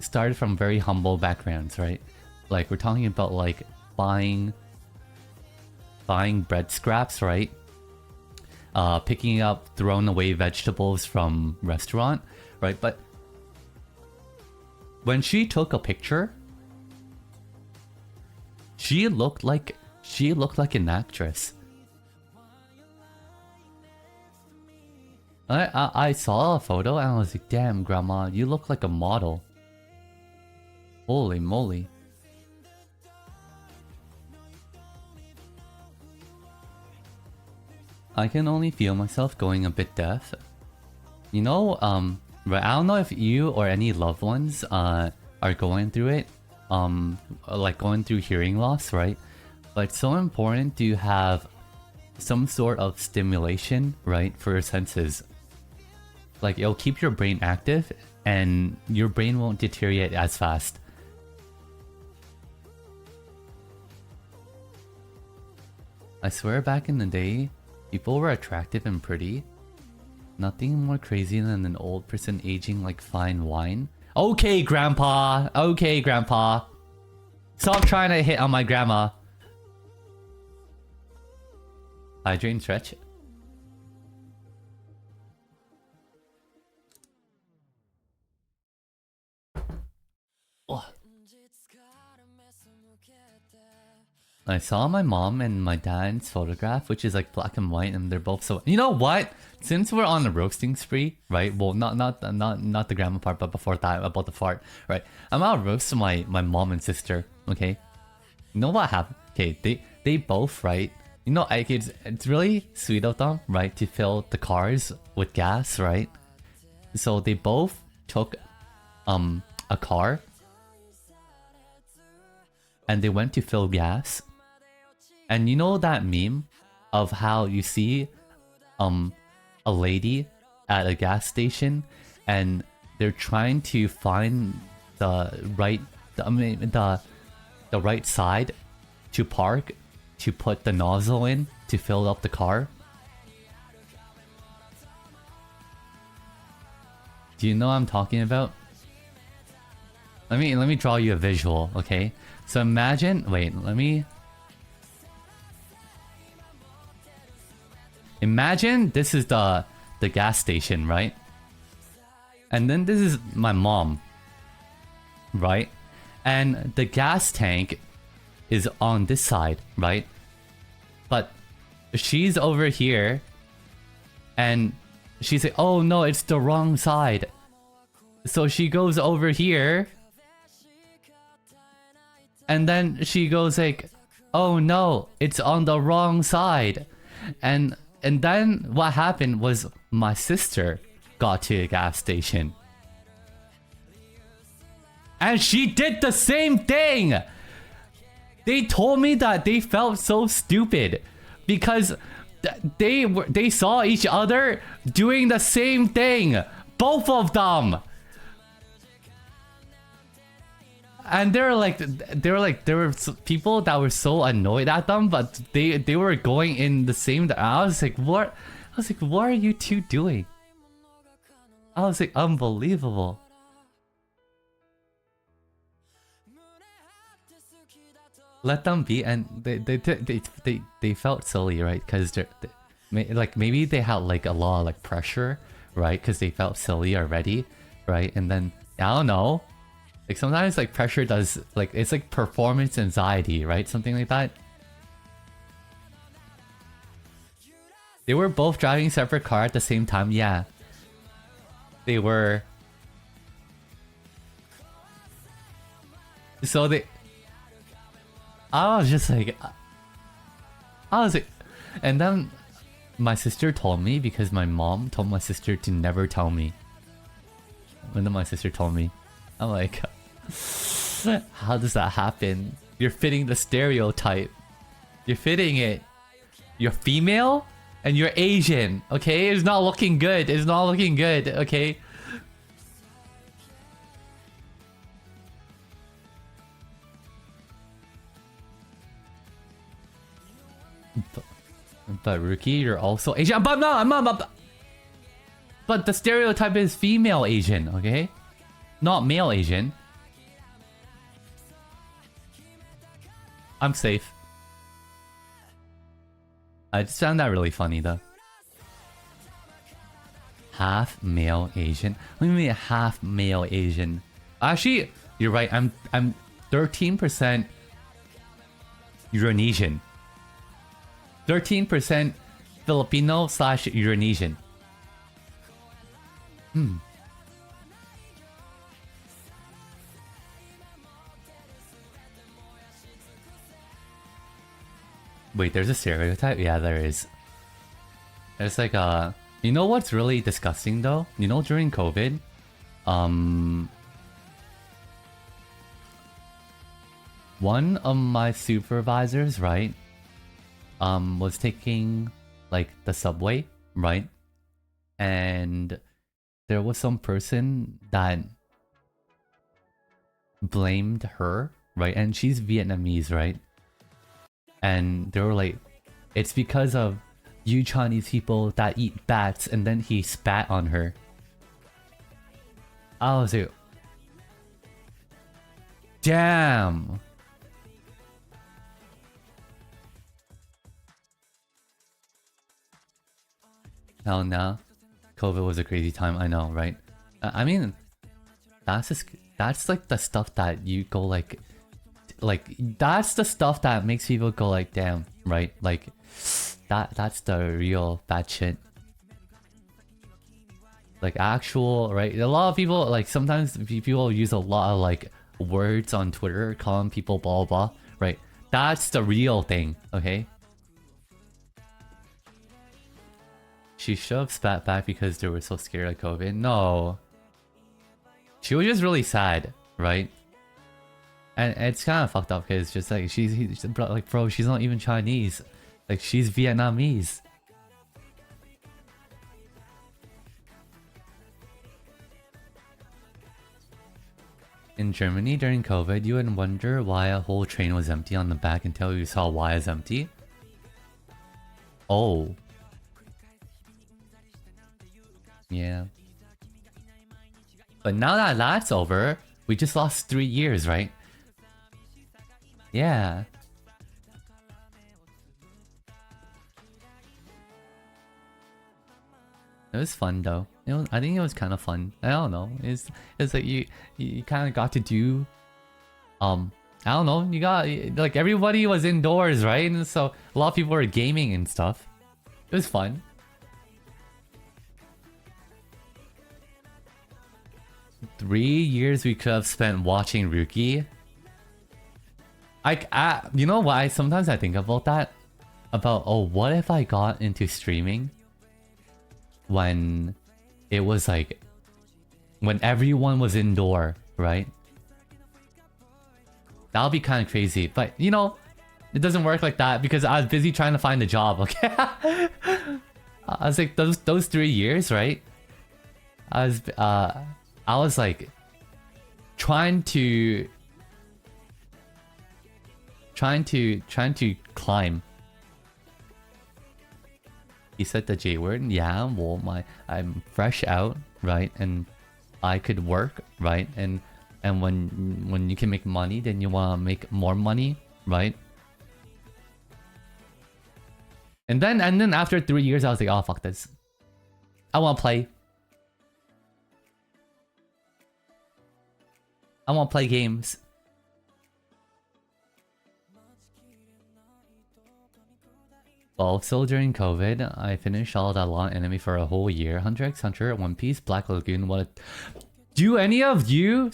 started from very humble backgrounds, right? Like we're talking about like buying bread scraps, right? Picking up thrown away vegetables from restaurant, right? But when she took a picture, she looked like an actress. I saw a photo and I was like, damn, grandma, you look like a model. Holy moly. I can only feel myself going a bit deaf. You know, right, I don't know if you or any loved ones are going through it, like going through hearing loss, right? But it's so important to have some sort of stimulation, right, for your senses. Like it'll keep your brain active and your brain won't deteriorate as fast. I swear back in the day, people were attractive and pretty. Nothing more crazy than an old person aging like fine wine. Okay, grandpa. Okay, grandpa. Stop trying to hit on my grandma. Hydrate and stretch. Oh. I saw my mom and my dad's photograph, which is like black and white, and they're both so. You know what? Since we're on the roasting spree, right? Well, not the grandma part, but before that, about the fart, right? I'm gonna roast my mom and sister. Okay. You know what happened? Okay, they both, right? You know, like it's really sweet of them, right, to fill the cars with gas, right? So they both took a car and they went to fill gas. And you know that meme of how you see a lady at a gas station and they're trying to find the right side to park to put the nozzle in to fill up the car? Do you know what I'm talking about? Let me draw you a visual, okay? So imagine, imagine this is the gas station, right? And then this is my mom, right? And the gas tank is on this side, right? But she's over here and she's like, oh no, it's the wrong side. So she goes over here and then she goes like, oh no, it's on the wrong side. And then what happened was my sister got to a gas station. And she did the same thing! They told me that they felt so stupid because they saw each other doing the same thing. Both of them. And there were people that were so annoyed at them, but they were going in the same. I was like, what? I was like, what are you two doing? I was like, unbelievable. Let them be, and they felt silly, right? Because like maybe they had like a lot of like pressure, right? Because they felt silly already, right? And then I don't know, like sometimes like pressure does like it's like performance anxiety, right? Something like that. They were both driving separate car at the same time. Yeah, they were. So I was like, and then my sister told me because my mom told my sister to never tell me. And then my sister told me, I'm like, how does that happen? You're fitting the stereotype. You're fitting it. You're female and you're Asian, okay? It's not looking good. It's not looking good, okay? But Ruqi, you're also Asian. But no, but the stereotype is female Asian, okay? Not male Asian. I'm safe. I just found that really funny though. Half male Asian. What do you mean half male Asian? Actually, you're right. I'm 13% Euronesian. 13% Filipino / Euronesian. Wait, there's a stereotype? Yeah, there is. There's like a... You know what's really disgusting though? You know during COVID? One of my supervisors, right? Was taking like the subway, right? And there was some person that blamed her, right? And she's Vietnamese, right? And they were like, it's because of you Chinese people that eat bats, and then he spat on her. I was like, damn. Hell no. COVID was a crazy time, I know, right? I mean, that's like the stuff that you go like that's the stuff that makes people go like, damn, right? Like that's the real bad shit. Like actual, right? A lot of people, like sometimes people use a lot of like words on Twitter calling people blah blah, right? That's the real thing, okay? She should have spat back because they were so scared of COVID. No. She was just really sad, right? And it's kind of fucked up because just like she's like, bro, she's not even Chinese. Like she's Vietnamese. In Germany during COVID, you would wonder why a whole train was empty on the back until you saw why it's empty. Oh. Yeah. But now that that's over, we just lost 3 years, right? Yeah. It was fun though. I think it was kind of fun. I don't know. It's like you kind of got to do. I don't know. You got like everybody was indoors, right? And so a lot of people were gaming and stuff. It was fun. Three years we could have spent watching Ruqi. You know why? Sometimes I think about that. About, oh, what if I got into streaming when it was like, when everyone was indoor, right? That would be kind of crazy. But, you know, it doesn't work like that because I was busy trying to find a job, okay? I was like, those 3 years, right? I was like trying to climb. He said the J word. Yeah, well, I'm fresh out, right? And I could work, right? And when you can make money, then you want to make more money, right? And then after 3 years, I was like, oh, fuck this. I want to play. I want to play games. Also during COVID, I finished all that long anime for a whole year. Hunter x Hunter, One Piece, Black Lagoon. Do any of you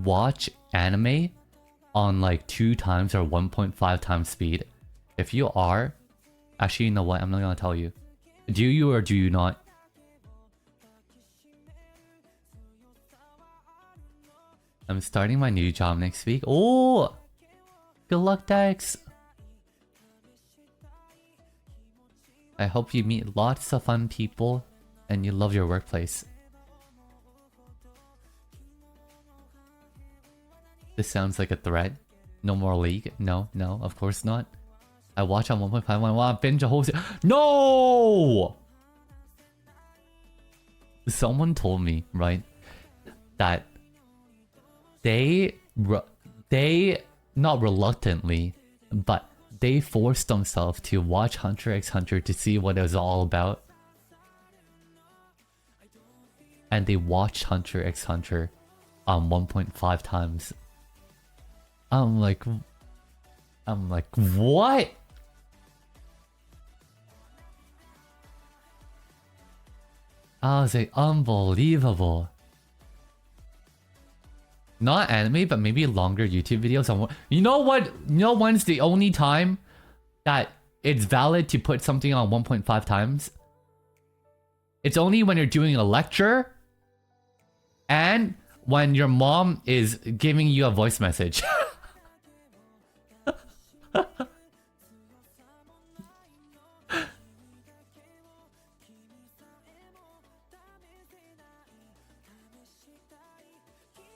watch anime on like 2 times or 1.5 times speed? If you are, actually, you know what? I'm not gonna tell you. Do you or do you not? I'm starting my new job next week. Oh, good luck, Dex. I hope you meet lots of fun people and you love your workplace. This sounds like a threat. No more League? No, of course not. I watch on 1.5 when I want to binge a whole No! Someone told me, right, that they not reluctantly, but they forced themselves to watch Hunter x Hunter to see what it was all about. And they watched Hunter x Hunter 1.5 times. I'm like, what? I was like, unbelievable. Not anime, but maybe longer YouTube videos. You know what? You know when's the only time that it's valid to put something on 1.5 times? It's only when you're doing a lecture and when your mom is giving you a voice message.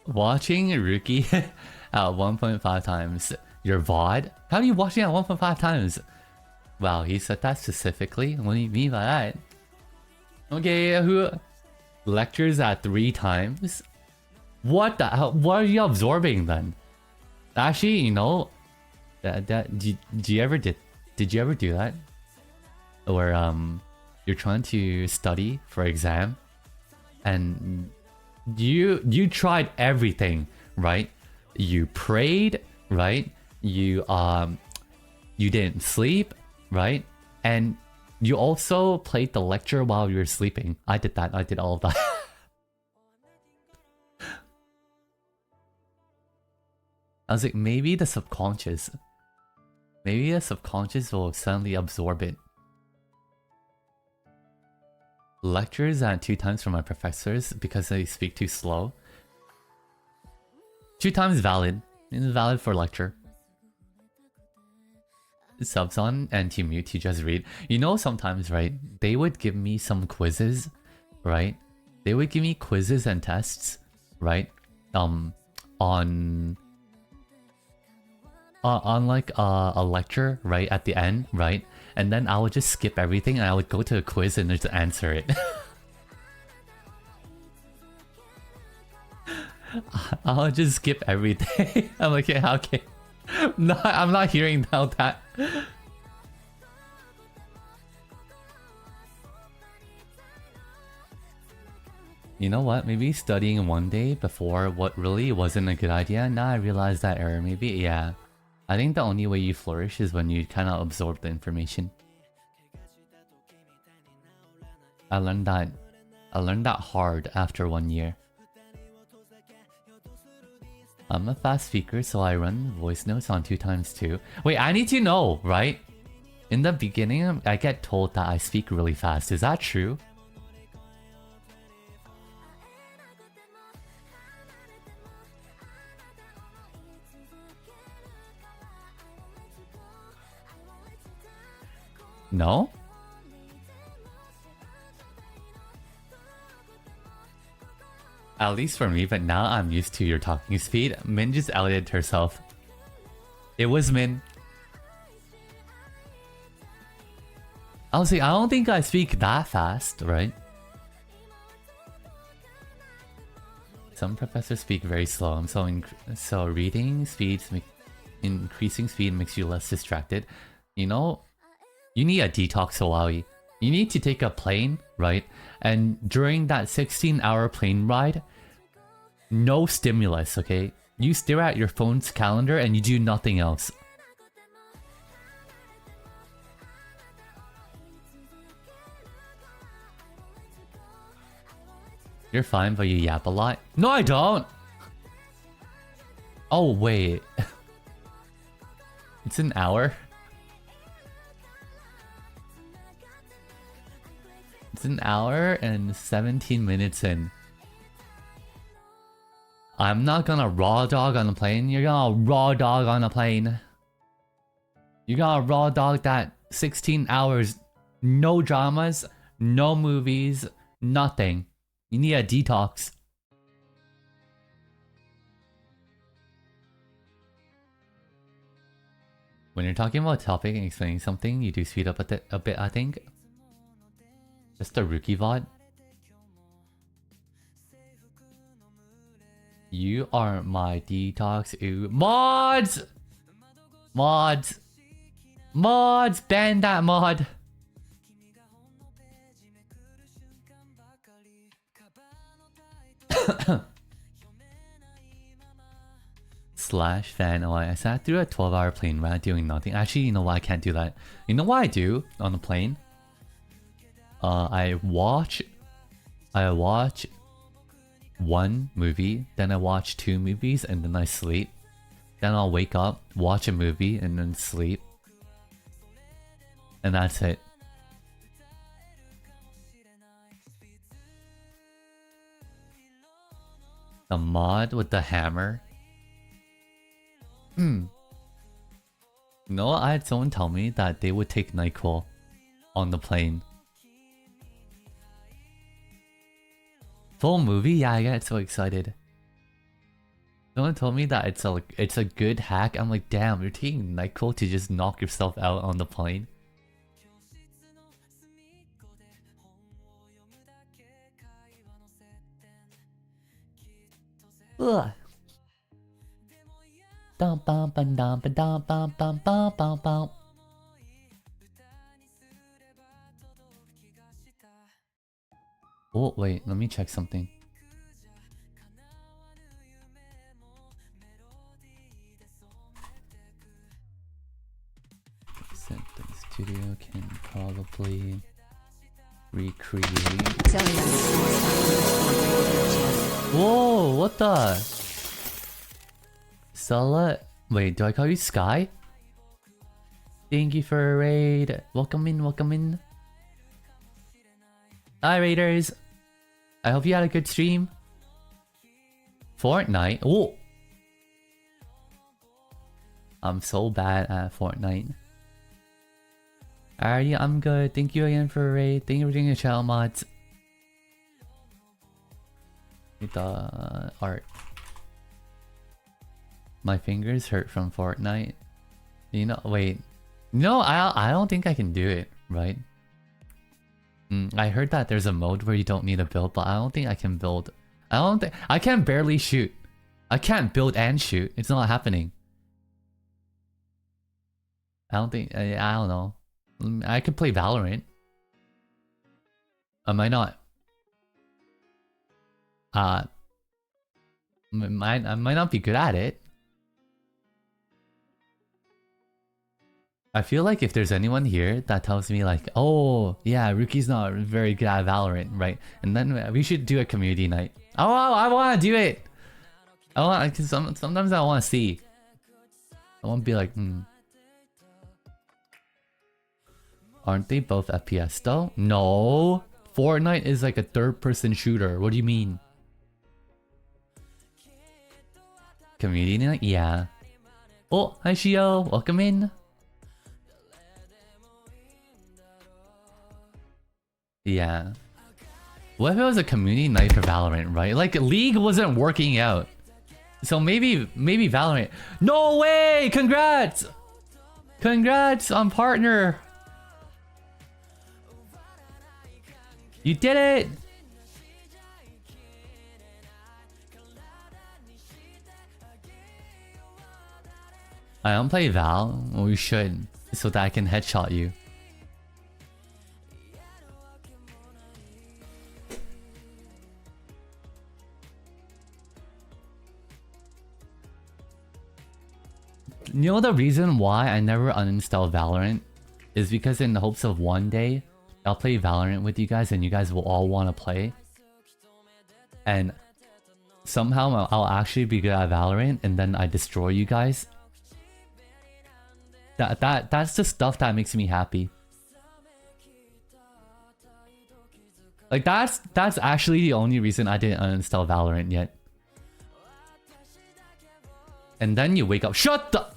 Watching Ruqi at 1.5 times your VOD? How do you watch it at 1.5 times? Wow, he said that specifically? What do you mean by that? Okay, who lectures at 3 times? What the hell? What are you absorbing then? Actually, you know, did you ever do that? Where you're trying to study for exam and you tried everything, right? You prayed, right? You didn't sleep, right? And you also played the lecture while you were sleeping. I did that. I did all of that. I was like, maybe the subconscious will suddenly absorb it. Lectures at 2 times from my professors because they speak too slow. 2 times valid. It's valid for lecture. Subs on and to mute to just read. You know, sometimes, right, they would give me some quizzes, right? They would give me quizzes and tests, right? On like a lecture, right, at the end, right? And then I would just skip everything and I would go to a quiz and just answer it. I'll just skip everything. I'm like, yeah, okay. No, I'm not hearing about that. You know what? Maybe studying one day before what really wasn't a good idea. Now I realize that error. Maybe, yeah. I think the only way you flourish is when you kind of absorb the information. I learned that hard after 1 year. I'm a fast speaker, so I run voice notes on 2x2. Wait, I need to know, right? In the beginning, I get told that I speak really fast. Is that true? No? At least for me, but now I'm used to your talking speed. Min just outed herself. It was Min. Honestly, I don't think I speak that fast, right? Some professors speak very slow, so reading speeds, increasing speed makes you less distracted. You know, you need a detox, Hawaii. You need to take a plane, right? And during that 16-hour plane ride, no stimulus, okay? You stare at your phone's calendar and you do nothing else. You're fine, but you yap a lot. No, I don't! Oh, wait. It's an hour? It's an hour and 17 minutes in. I'm not gonna raw dog on a plane. You're gonna raw dog on a plane. You're gonna raw dog that 16 hours. No dramas, no movies, nothing. You need a detox. When you're talking about a topic and explaining something, you do speed up a bit, I think. Just a Ruqi VOD. You are my detox. Ooh. Mods! Mods! Mods! Ban that mod! Slash fan. Oh, I sat through a 12-hour plane ride doing nothing. Actually, you know what? I can't do that. You know what I do on the plane? I watch one movie, then I watch 2 movies, and then I sleep. Then I'll wake up, watch a movie, and then sleep. And that's it. The mod with the hammer. No, I had someone tell me that they would take NyQuil on the plane. Full movie? Yeah, I get so excited. Someone told me that it's a good hack. I'm like, damn, you're taking NyQuil to just knock yourself out on the plane. Ugh. Oh, wait, let me check something. Sentence Studio can probably recreate. Whoa, what the? Stella? Wait, do I call you Sky? Thank you for a raid. Welcome in, welcome in. Hi, Raiders. I hope you had a good stream. Fortnite? Oh! I'm so bad at Fortnite. Alright, I'm good. Thank you again for a raid. Thank you for doing the channel mods. The art. My fingers hurt from Fortnite. You know, wait. No, I don't think I can do it, right? I heard that there's a mode where you don't need a build, but I don't think I can build. I can barely shoot. I can't build and shoot. It's not happening. I don't know. I could play Valorant. I might not. I might not be good at it. I feel like if there's anyone here that tells me like, oh yeah, Ruki's not very good at Valorant, right? And then we should do a community night. Oh, I want to do it. Cause sometimes I want to see. I want to be like, Aren't they both FPS though? No. Fortnite is like a third-person shooter. What do you mean? Community night? Yeah. Oh, hi Shio. Welcome in. Yeah. What if it was a community night for Valorant, right? Like League wasn't working out. So maybe Valorant. No way! Congrats! Congrats on partner. You did it! I don't play Val. Well, we should, so that I can headshot you. You know the reason why I never uninstall Valorant is because in the hopes of one day I'll play Valorant with you guys and you guys will all want to play. And somehow I'll actually be good at Valorant and then I destroy you guys. That's the stuff that makes me happy. Like that's actually the only reason I didn't uninstall Valorant yet. And then you wake up. Shut up!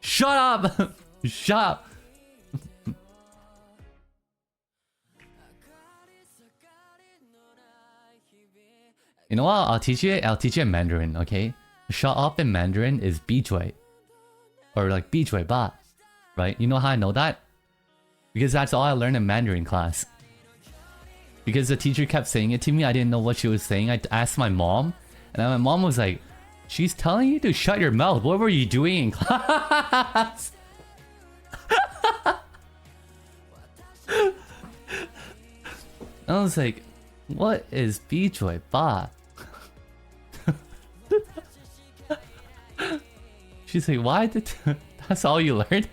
Shut up! You know what? I'll teach you in Mandarin, okay? Shut up in Mandarin is 闭嘴. Or like 闭嘴吧, right? You know how I know that? Because that's all I learned in Mandarin class. Because the teacher kept saying it to me, I didn't know what she was saying. I asked my mom, and my mom was like, she's telling you to shut your mouth. What were you doing in class? I was like, what is 闭嘴吧? She's like, why did... That's all you learned?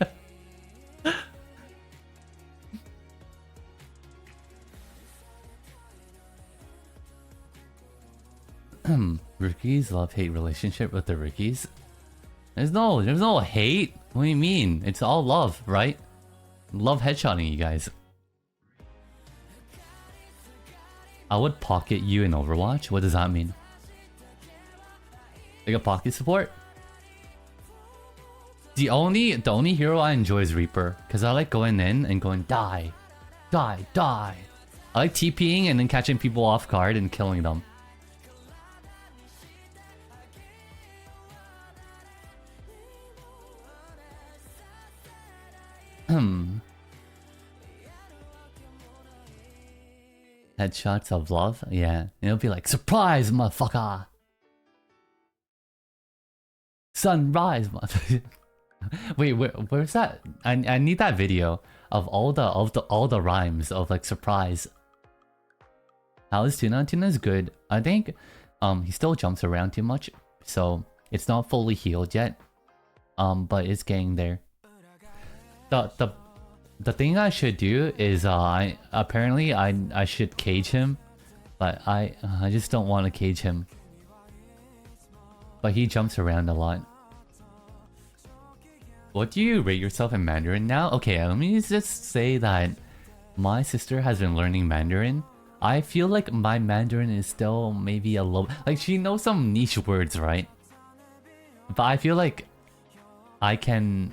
Ruki's love-hate relationship with the Ruki's? There's no hate. What do you mean? It's all love, right? Love headshotting you guys. I would pocket you in Overwatch? What does that mean? Like a pocket support? The only hero I enjoy is Reaper, because I like going in and going die. Die, die. I like TPing and then catching people off guard and killing them. Headshots of love? Yeah. It'll be like, surprise, motherfucker! Sunrise, motherfucker! Wait, where's that? I need that video of all the rhymes of like surprise. How is Tuna? Tuna's good. I think he still jumps around too much, so it's not fully healed yet. But it's getting there. The thing I should do is I should cage him, but I just don't want to cage him. But he jumps around a lot. What do you rate yourself in Mandarin now? Okay, let me just say that my sister has been learning Mandarin. I feel like my Mandarin is still maybe a low... Like, she knows some niche words, right? But I feel like I can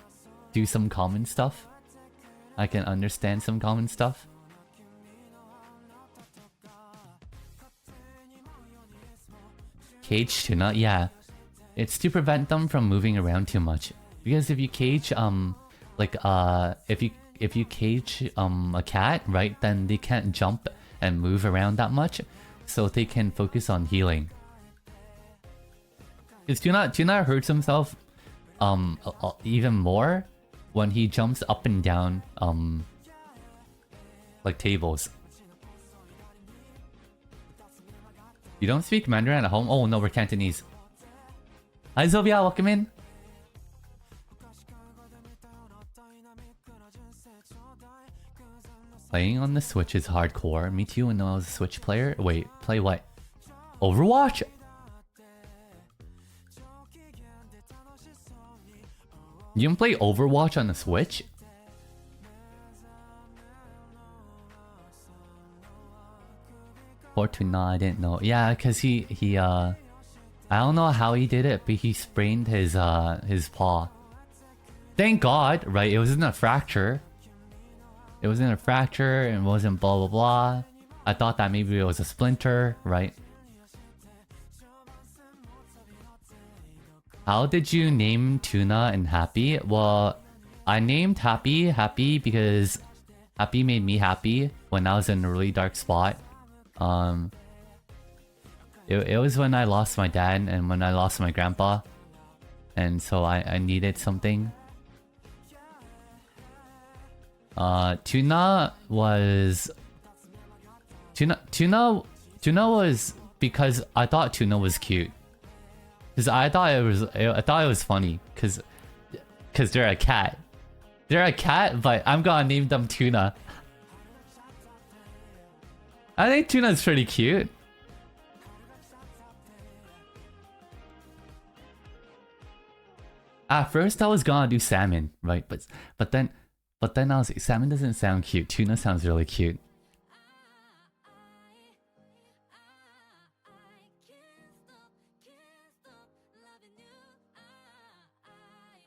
do some common stuff. I can understand some common stuff. Cage tuna? Yeah. It's to prevent them from moving around too much. Because if you cage, if you cage a cat, right, then they can't jump and move around that much, so they can focus on healing. Because Tuna hurts himself, even more when he jumps up and down, like tables. You don't speak Mandarin at home? Oh no, we're Cantonese. Hi Zobia, welcome in. Playing on the Switch is hardcore. Me too when I was a Switch player. Wait, play what? Overwatch? You can play Overwatch on the Switch? Fortuna, I didn't know. Yeah, cause he I don't know how he did it, but he sprained his paw. Thank God, right? It wasn't a fracture. It wasn't a fracture, and it wasn't blah blah blah. I thought that maybe it was a splinter, right? How did you name Tuna and Happy? Well, I named Happy because Happy made me happy when I was in a really dark spot. It was when I lost my dad and when I lost my grandpa, and so I needed something. Tuna was because I thought Tuna was cute. Cause I thought it was funny. Cause they're a cat. They're a cat, but I'm gonna name them Tuna. I think Tuna's pretty cute. At first I was gonna do salmon, right? But then I was like, salmon doesn't sound cute. Tuna sounds really cute.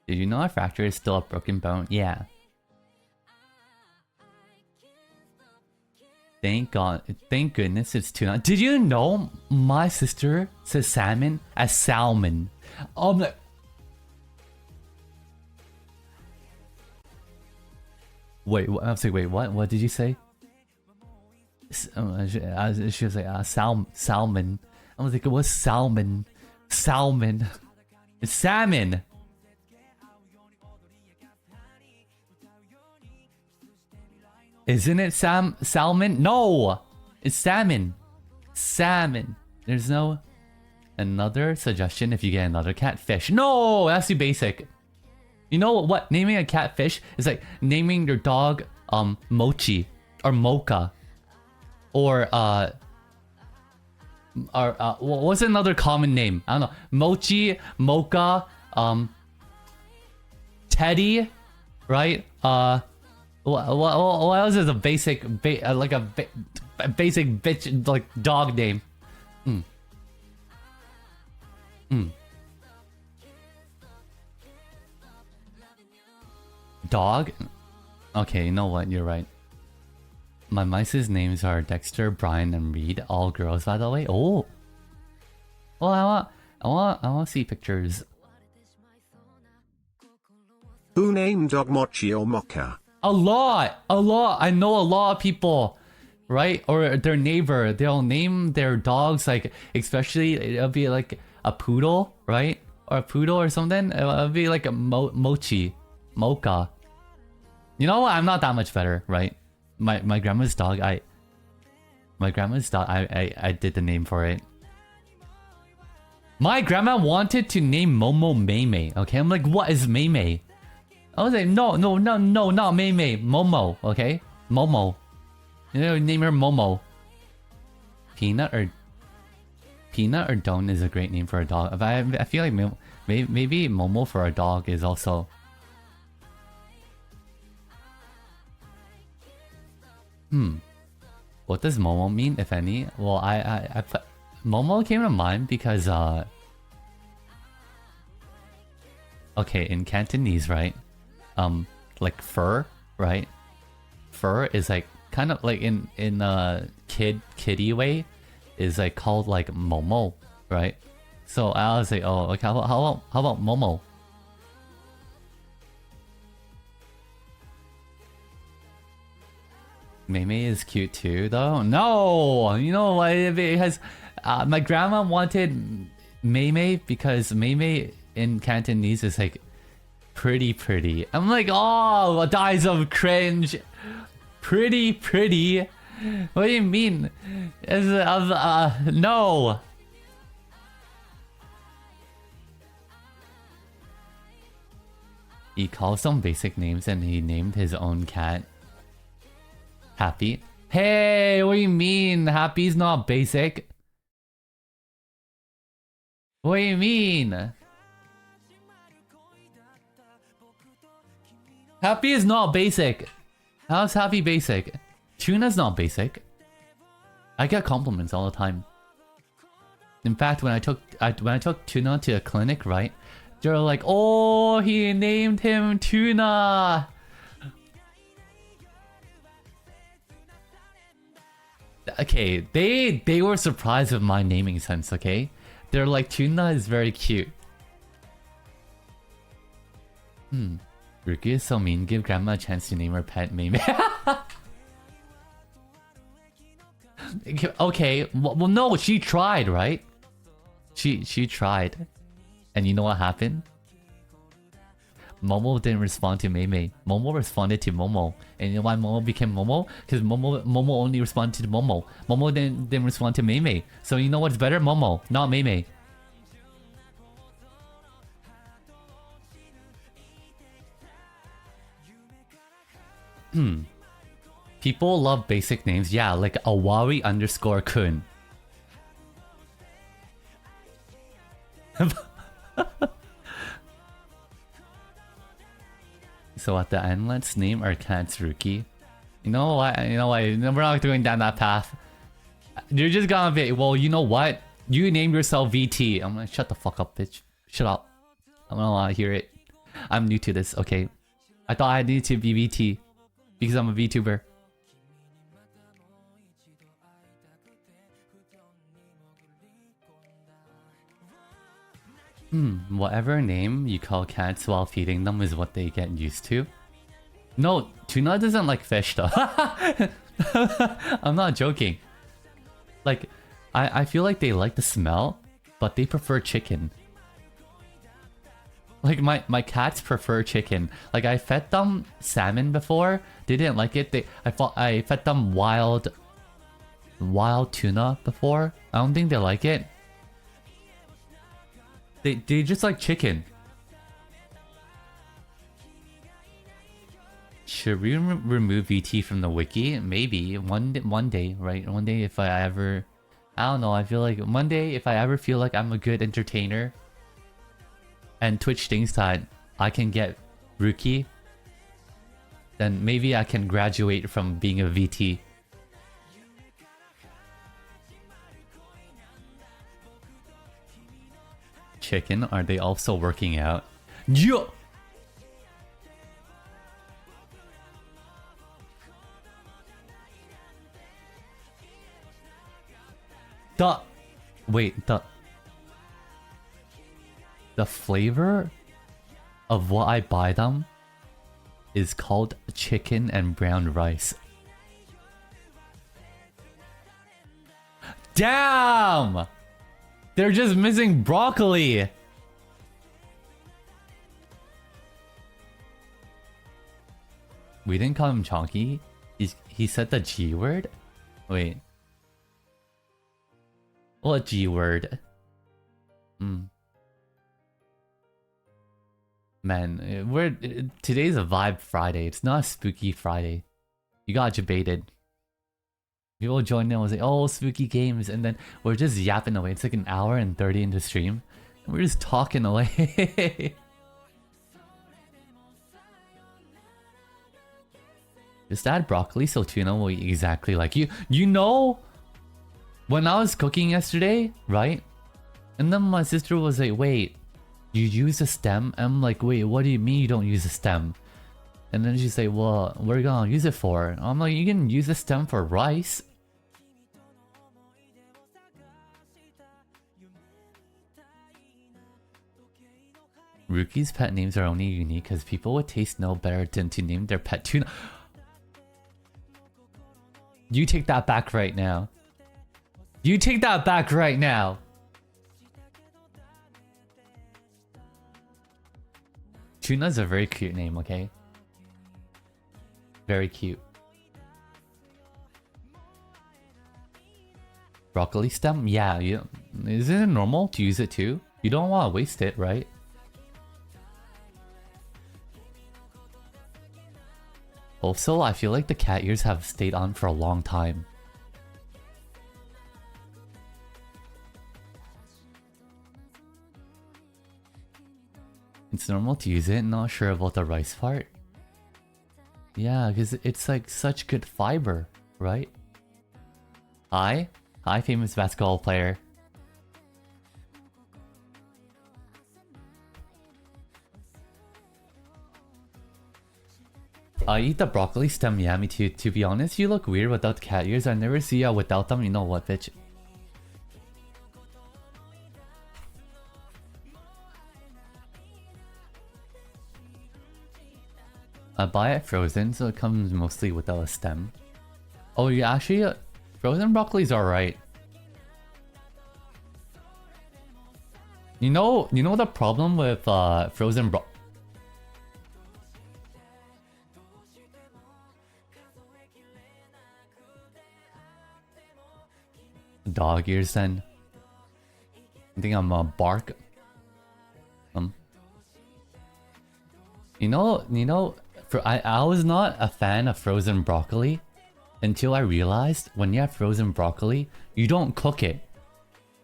Did you know a fracture is still a broken bone? Yeah. Thank God. Thank goodness it's tuna. Did you know my sister says salmon as salmon? Wait, I was like, wait, what? What did you say? She was like, salmon. I was like, what's salmon? Salmon. It's salmon. Isn't it salmon? No! It's salmon. Salmon. There's no... Another suggestion if you get another catfish. No! That's too basic. You know what? Naming a catfish is like naming your dog Mochi or Mocha. Or what's another common name? I don't know. Mochi, Mocha, Teddy, right? What else is a basic basic bitch like dog name? Dog? Okay, you know what? You're right. My mice's names are Dexter, Brian, and Reed. All girls, by the way. Oh. Well, I want to see pictures. Who named dog Mochi or Mocha? A lot. I know a lot of people, right? Or their neighbor. They'll name their dogs like, especially it'll be like a poodle, right? Or a poodle or something. It'll be like a Mochi, Mocha. You know what? I'm not that much better, right? My grandma's dog. I did the name for it. My grandma wanted to name Momo Maymay. Okay, I'm like, what is Maymay? I was like, no, not Maymay. Momo, okay? Momo. You know, name her Momo. Peanut or Don is a great name for a dog. I feel like maybe Momo for a dog is also... What does Momo mean, if any? Well, I put... Momo came to mind because, okay, in Cantonese, right? Like fur, right? Fur is like, kind of like in a kiddie way, is like called like Momo, right? So I was like, oh, okay, how about Momo? Maymay is cute too, though. No, you know what? It has. My grandma wanted Maymay because Maymay in Cantonese is like pretty. I'm like, oh, dies of cringe. Pretty. What do you mean? No. He calls them basic names and he named his own cat Happy. Hey, what do you mean? Happy's not basic. What do you mean? Happy is not basic. How's Happy basic? Tuna's not basic. I get compliments all the time. In fact, when I took Tuna to a clinic, right? They were like, "Oh, he named him Tuna." Okay, they were surprised with my naming sense. Okay, they're like, "Tuna is very cute." Ruqi is so mean. Give grandma a chance to name her pet Meme. Okay, well, no, she tried, right? She tried, and you know what happened? Momo didn't respond to Meme. Momo responded to Momo, and you know why Momo became Momo? Because Momo only responded to Momo. Momo didn't respond to Meme. So you know what's better? Momo, not Meme. People love basic names, yeah, like Awawi underscore Kun. So at the end, let's name our cats Ruqi. You know what? We're not going down that path. You're just gonna be, well, you know what? You named yourself VT. I'm like, shut the fuck up, bitch. Shut up. I don't want to hear it. I'm new to this, okay? I thought I needed to be VT because I'm a VTuber. Whatever name you call cats while feeding them is what they get used to. No, Tuna doesn't like fish though. I'm not joking. Like, I feel like they like the smell, but they prefer chicken. Like my cats prefer chicken. Like I fed them salmon before, they didn't like it. I fed them wild tuna before. I don't think they like it. They just like chicken. Should we remove VT from the wiki? Maybe one day, right? One day if I ever, I don't know. I feel like one day if I ever feel like I'm a good entertainer, and Twitch thinks that I can get Ruqi, then maybe I can graduate from being a VT. Chicken, are they also working out? Yo! The flavor of what I buy them is called chicken and brown rice. Damn! They're just missing broccoli! We didn't call him Chonky? He said the G word? Wait. What G word? Man, today's a vibe Friday. It's not a spooky Friday. You got debated. People joined in and was like, oh, spooky games, and then we're just yapping away. It's like an hour and 30 into stream. And we're just talking away. Just add broccoli so Tuna will eat exactly like you. You know, when I was cooking yesterday, right? And then my sister was like, wait, you use a stem? I'm like, wait, what do you mean you don't use a stem? And then she's like, well, what are you gonna use it for? I'm like, you can use a stem for rice. Ruqi's pet names are only unique because people would taste no better than to name their pet Tuna. You take that back right now. You take that back right now. Tuna's a very cute name, okay? Very cute. Broccoli stem? Yeah, isn't it normal to use it too? You don't want to waste it, right? Also, I feel like the cat ears have stayed on for a long time. It's normal to use it, not sure about the rice part. Yeah, because it's like such good fiber, right? Hi? Hi, famous basketball player. I eat the broccoli stem, yeah, me too. To be honest, you look weird without cat ears. I never see you without them, you know what, bitch? I buy it frozen, so it comes mostly without a stem. Oh, yeah, actually, frozen broccoli's alright. You know the problem with frozen bro- Dog ears then. I think I'm a bark. I was not a fan of frozen broccoli until I realized when you have frozen broccoli, you don't cook it.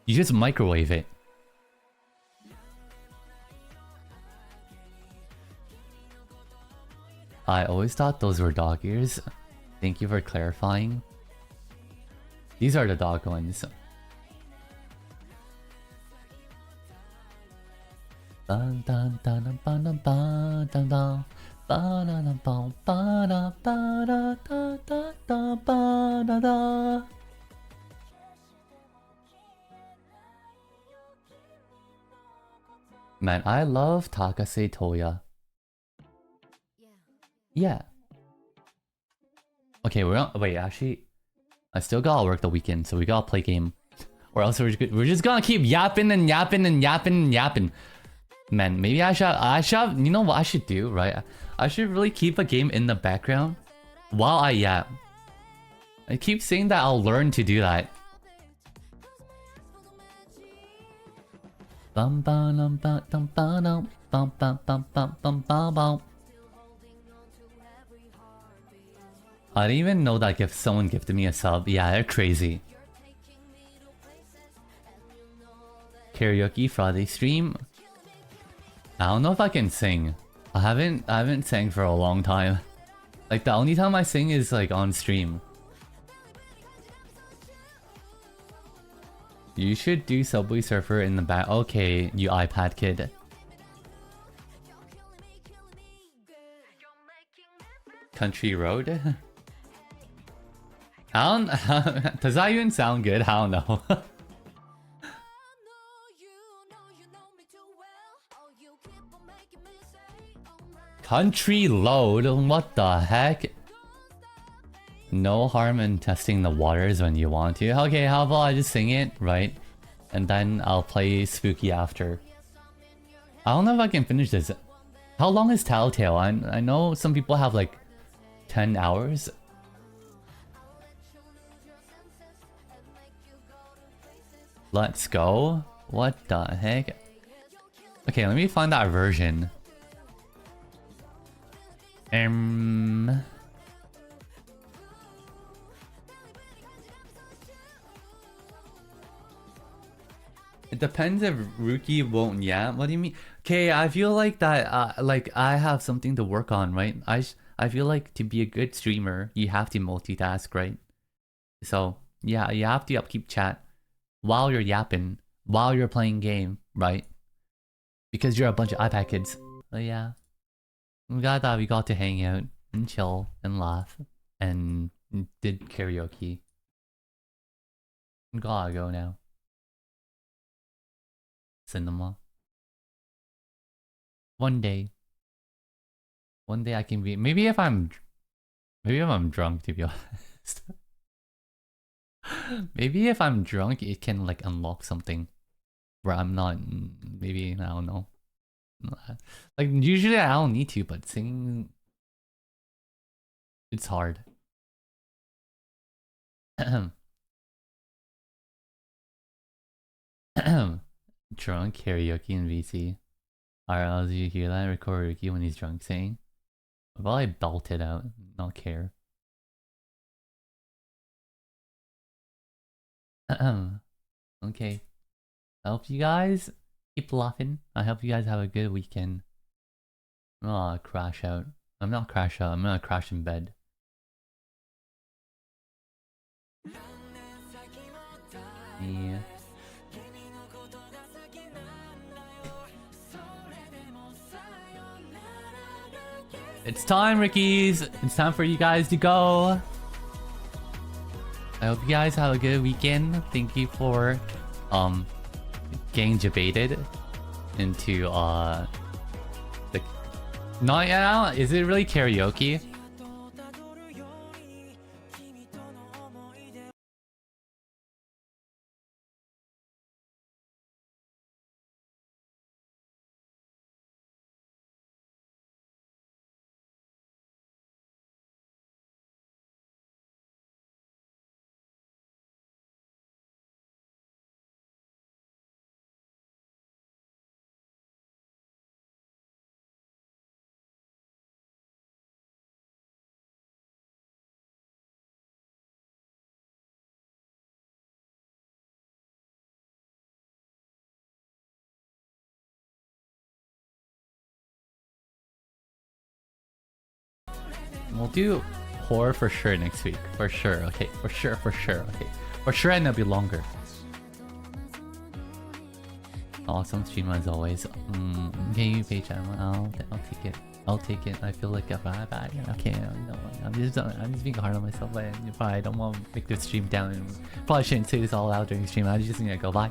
You just microwave it. I always thought those were dog ears. Thank you for clarifying. These are the dog ones. Dun, dun, dun, dun, dun, dun, dun, dun, dun. Man, I love Takase Toya. Yeah. Okay, wait, actually, I still gotta work the weekend, so we gotta play game. Or else we're just gonna keep yapping and yapping and yapping and yapping. Man, maybe I should, you know what I should do, right? I should really keep a game in the background while I yap. I keep saying that I'll learn to do that. Bum bum bum bum bum bum bum bum bum bum bum bum. I didn't even know that someone gifted me a sub. Yeah, they're crazy. Karaoke Friday stream. I don't know if I can sing. I haven't sang for a long time. Like the only time I sing is like on stream. You should do Subway Surfer in the back. Okay, you iPad kid. Country Road? Does that even sound good? I don't know. Country Load? What the heck? No harm in testing the waters when you want to. Okay, how about I just sing it, right? And then I'll play Spooky after. I don't know if I can finish this. How long is Telltale? I know some people have like 10 hours. Let's go. What the heck? Okay, let me find that version. It depends if Ruqi won't yap. What do you mean? Okay, I feel like that. Like I have something to work on, right? I feel like to be a good streamer, you have to multitask, right? So yeah, you have to upkeep chat while you're yapping, while you're playing game, right? Because you're a bunch of iPad kids. But yeah, we got to hang out and chill and laugh and did karaoke. Gotta go now. Cinema. One day I can be. Maybe if I'm drunk, to be honest. Maybe if I'm drunk, it can like unlock something where I'm not. Maybe I don't know. Like usually I don't need to, but singing, it's hard. Drunk karaoke in VC. RL, did you hear that? Record Ruqi when he's drunk saying. Well, I belt it out. Not care. Okay. I hope you guys keep laughing. I hope you guys have a good weekend. I'm gonna crash out. I'm not crash out. I'm gonna crash in bed. Yeah. It's time, Rickies. It's time for you guys to go. I hope you guys have a good weekend. Thank you for getting debated into the not yet. Is it really karaoke? We'll do horror for sure next week. For sure. Okay. For sure. Okay. For sure, and it'll be longer. Awesome stream as always. Can you pay channel? I'll take it. I'll take it. I feel like if I okay, no, I'm just being hard on myself. But if I don't want to make this stream down, and probably shouldn't say this all out during stream. I just need to go bye.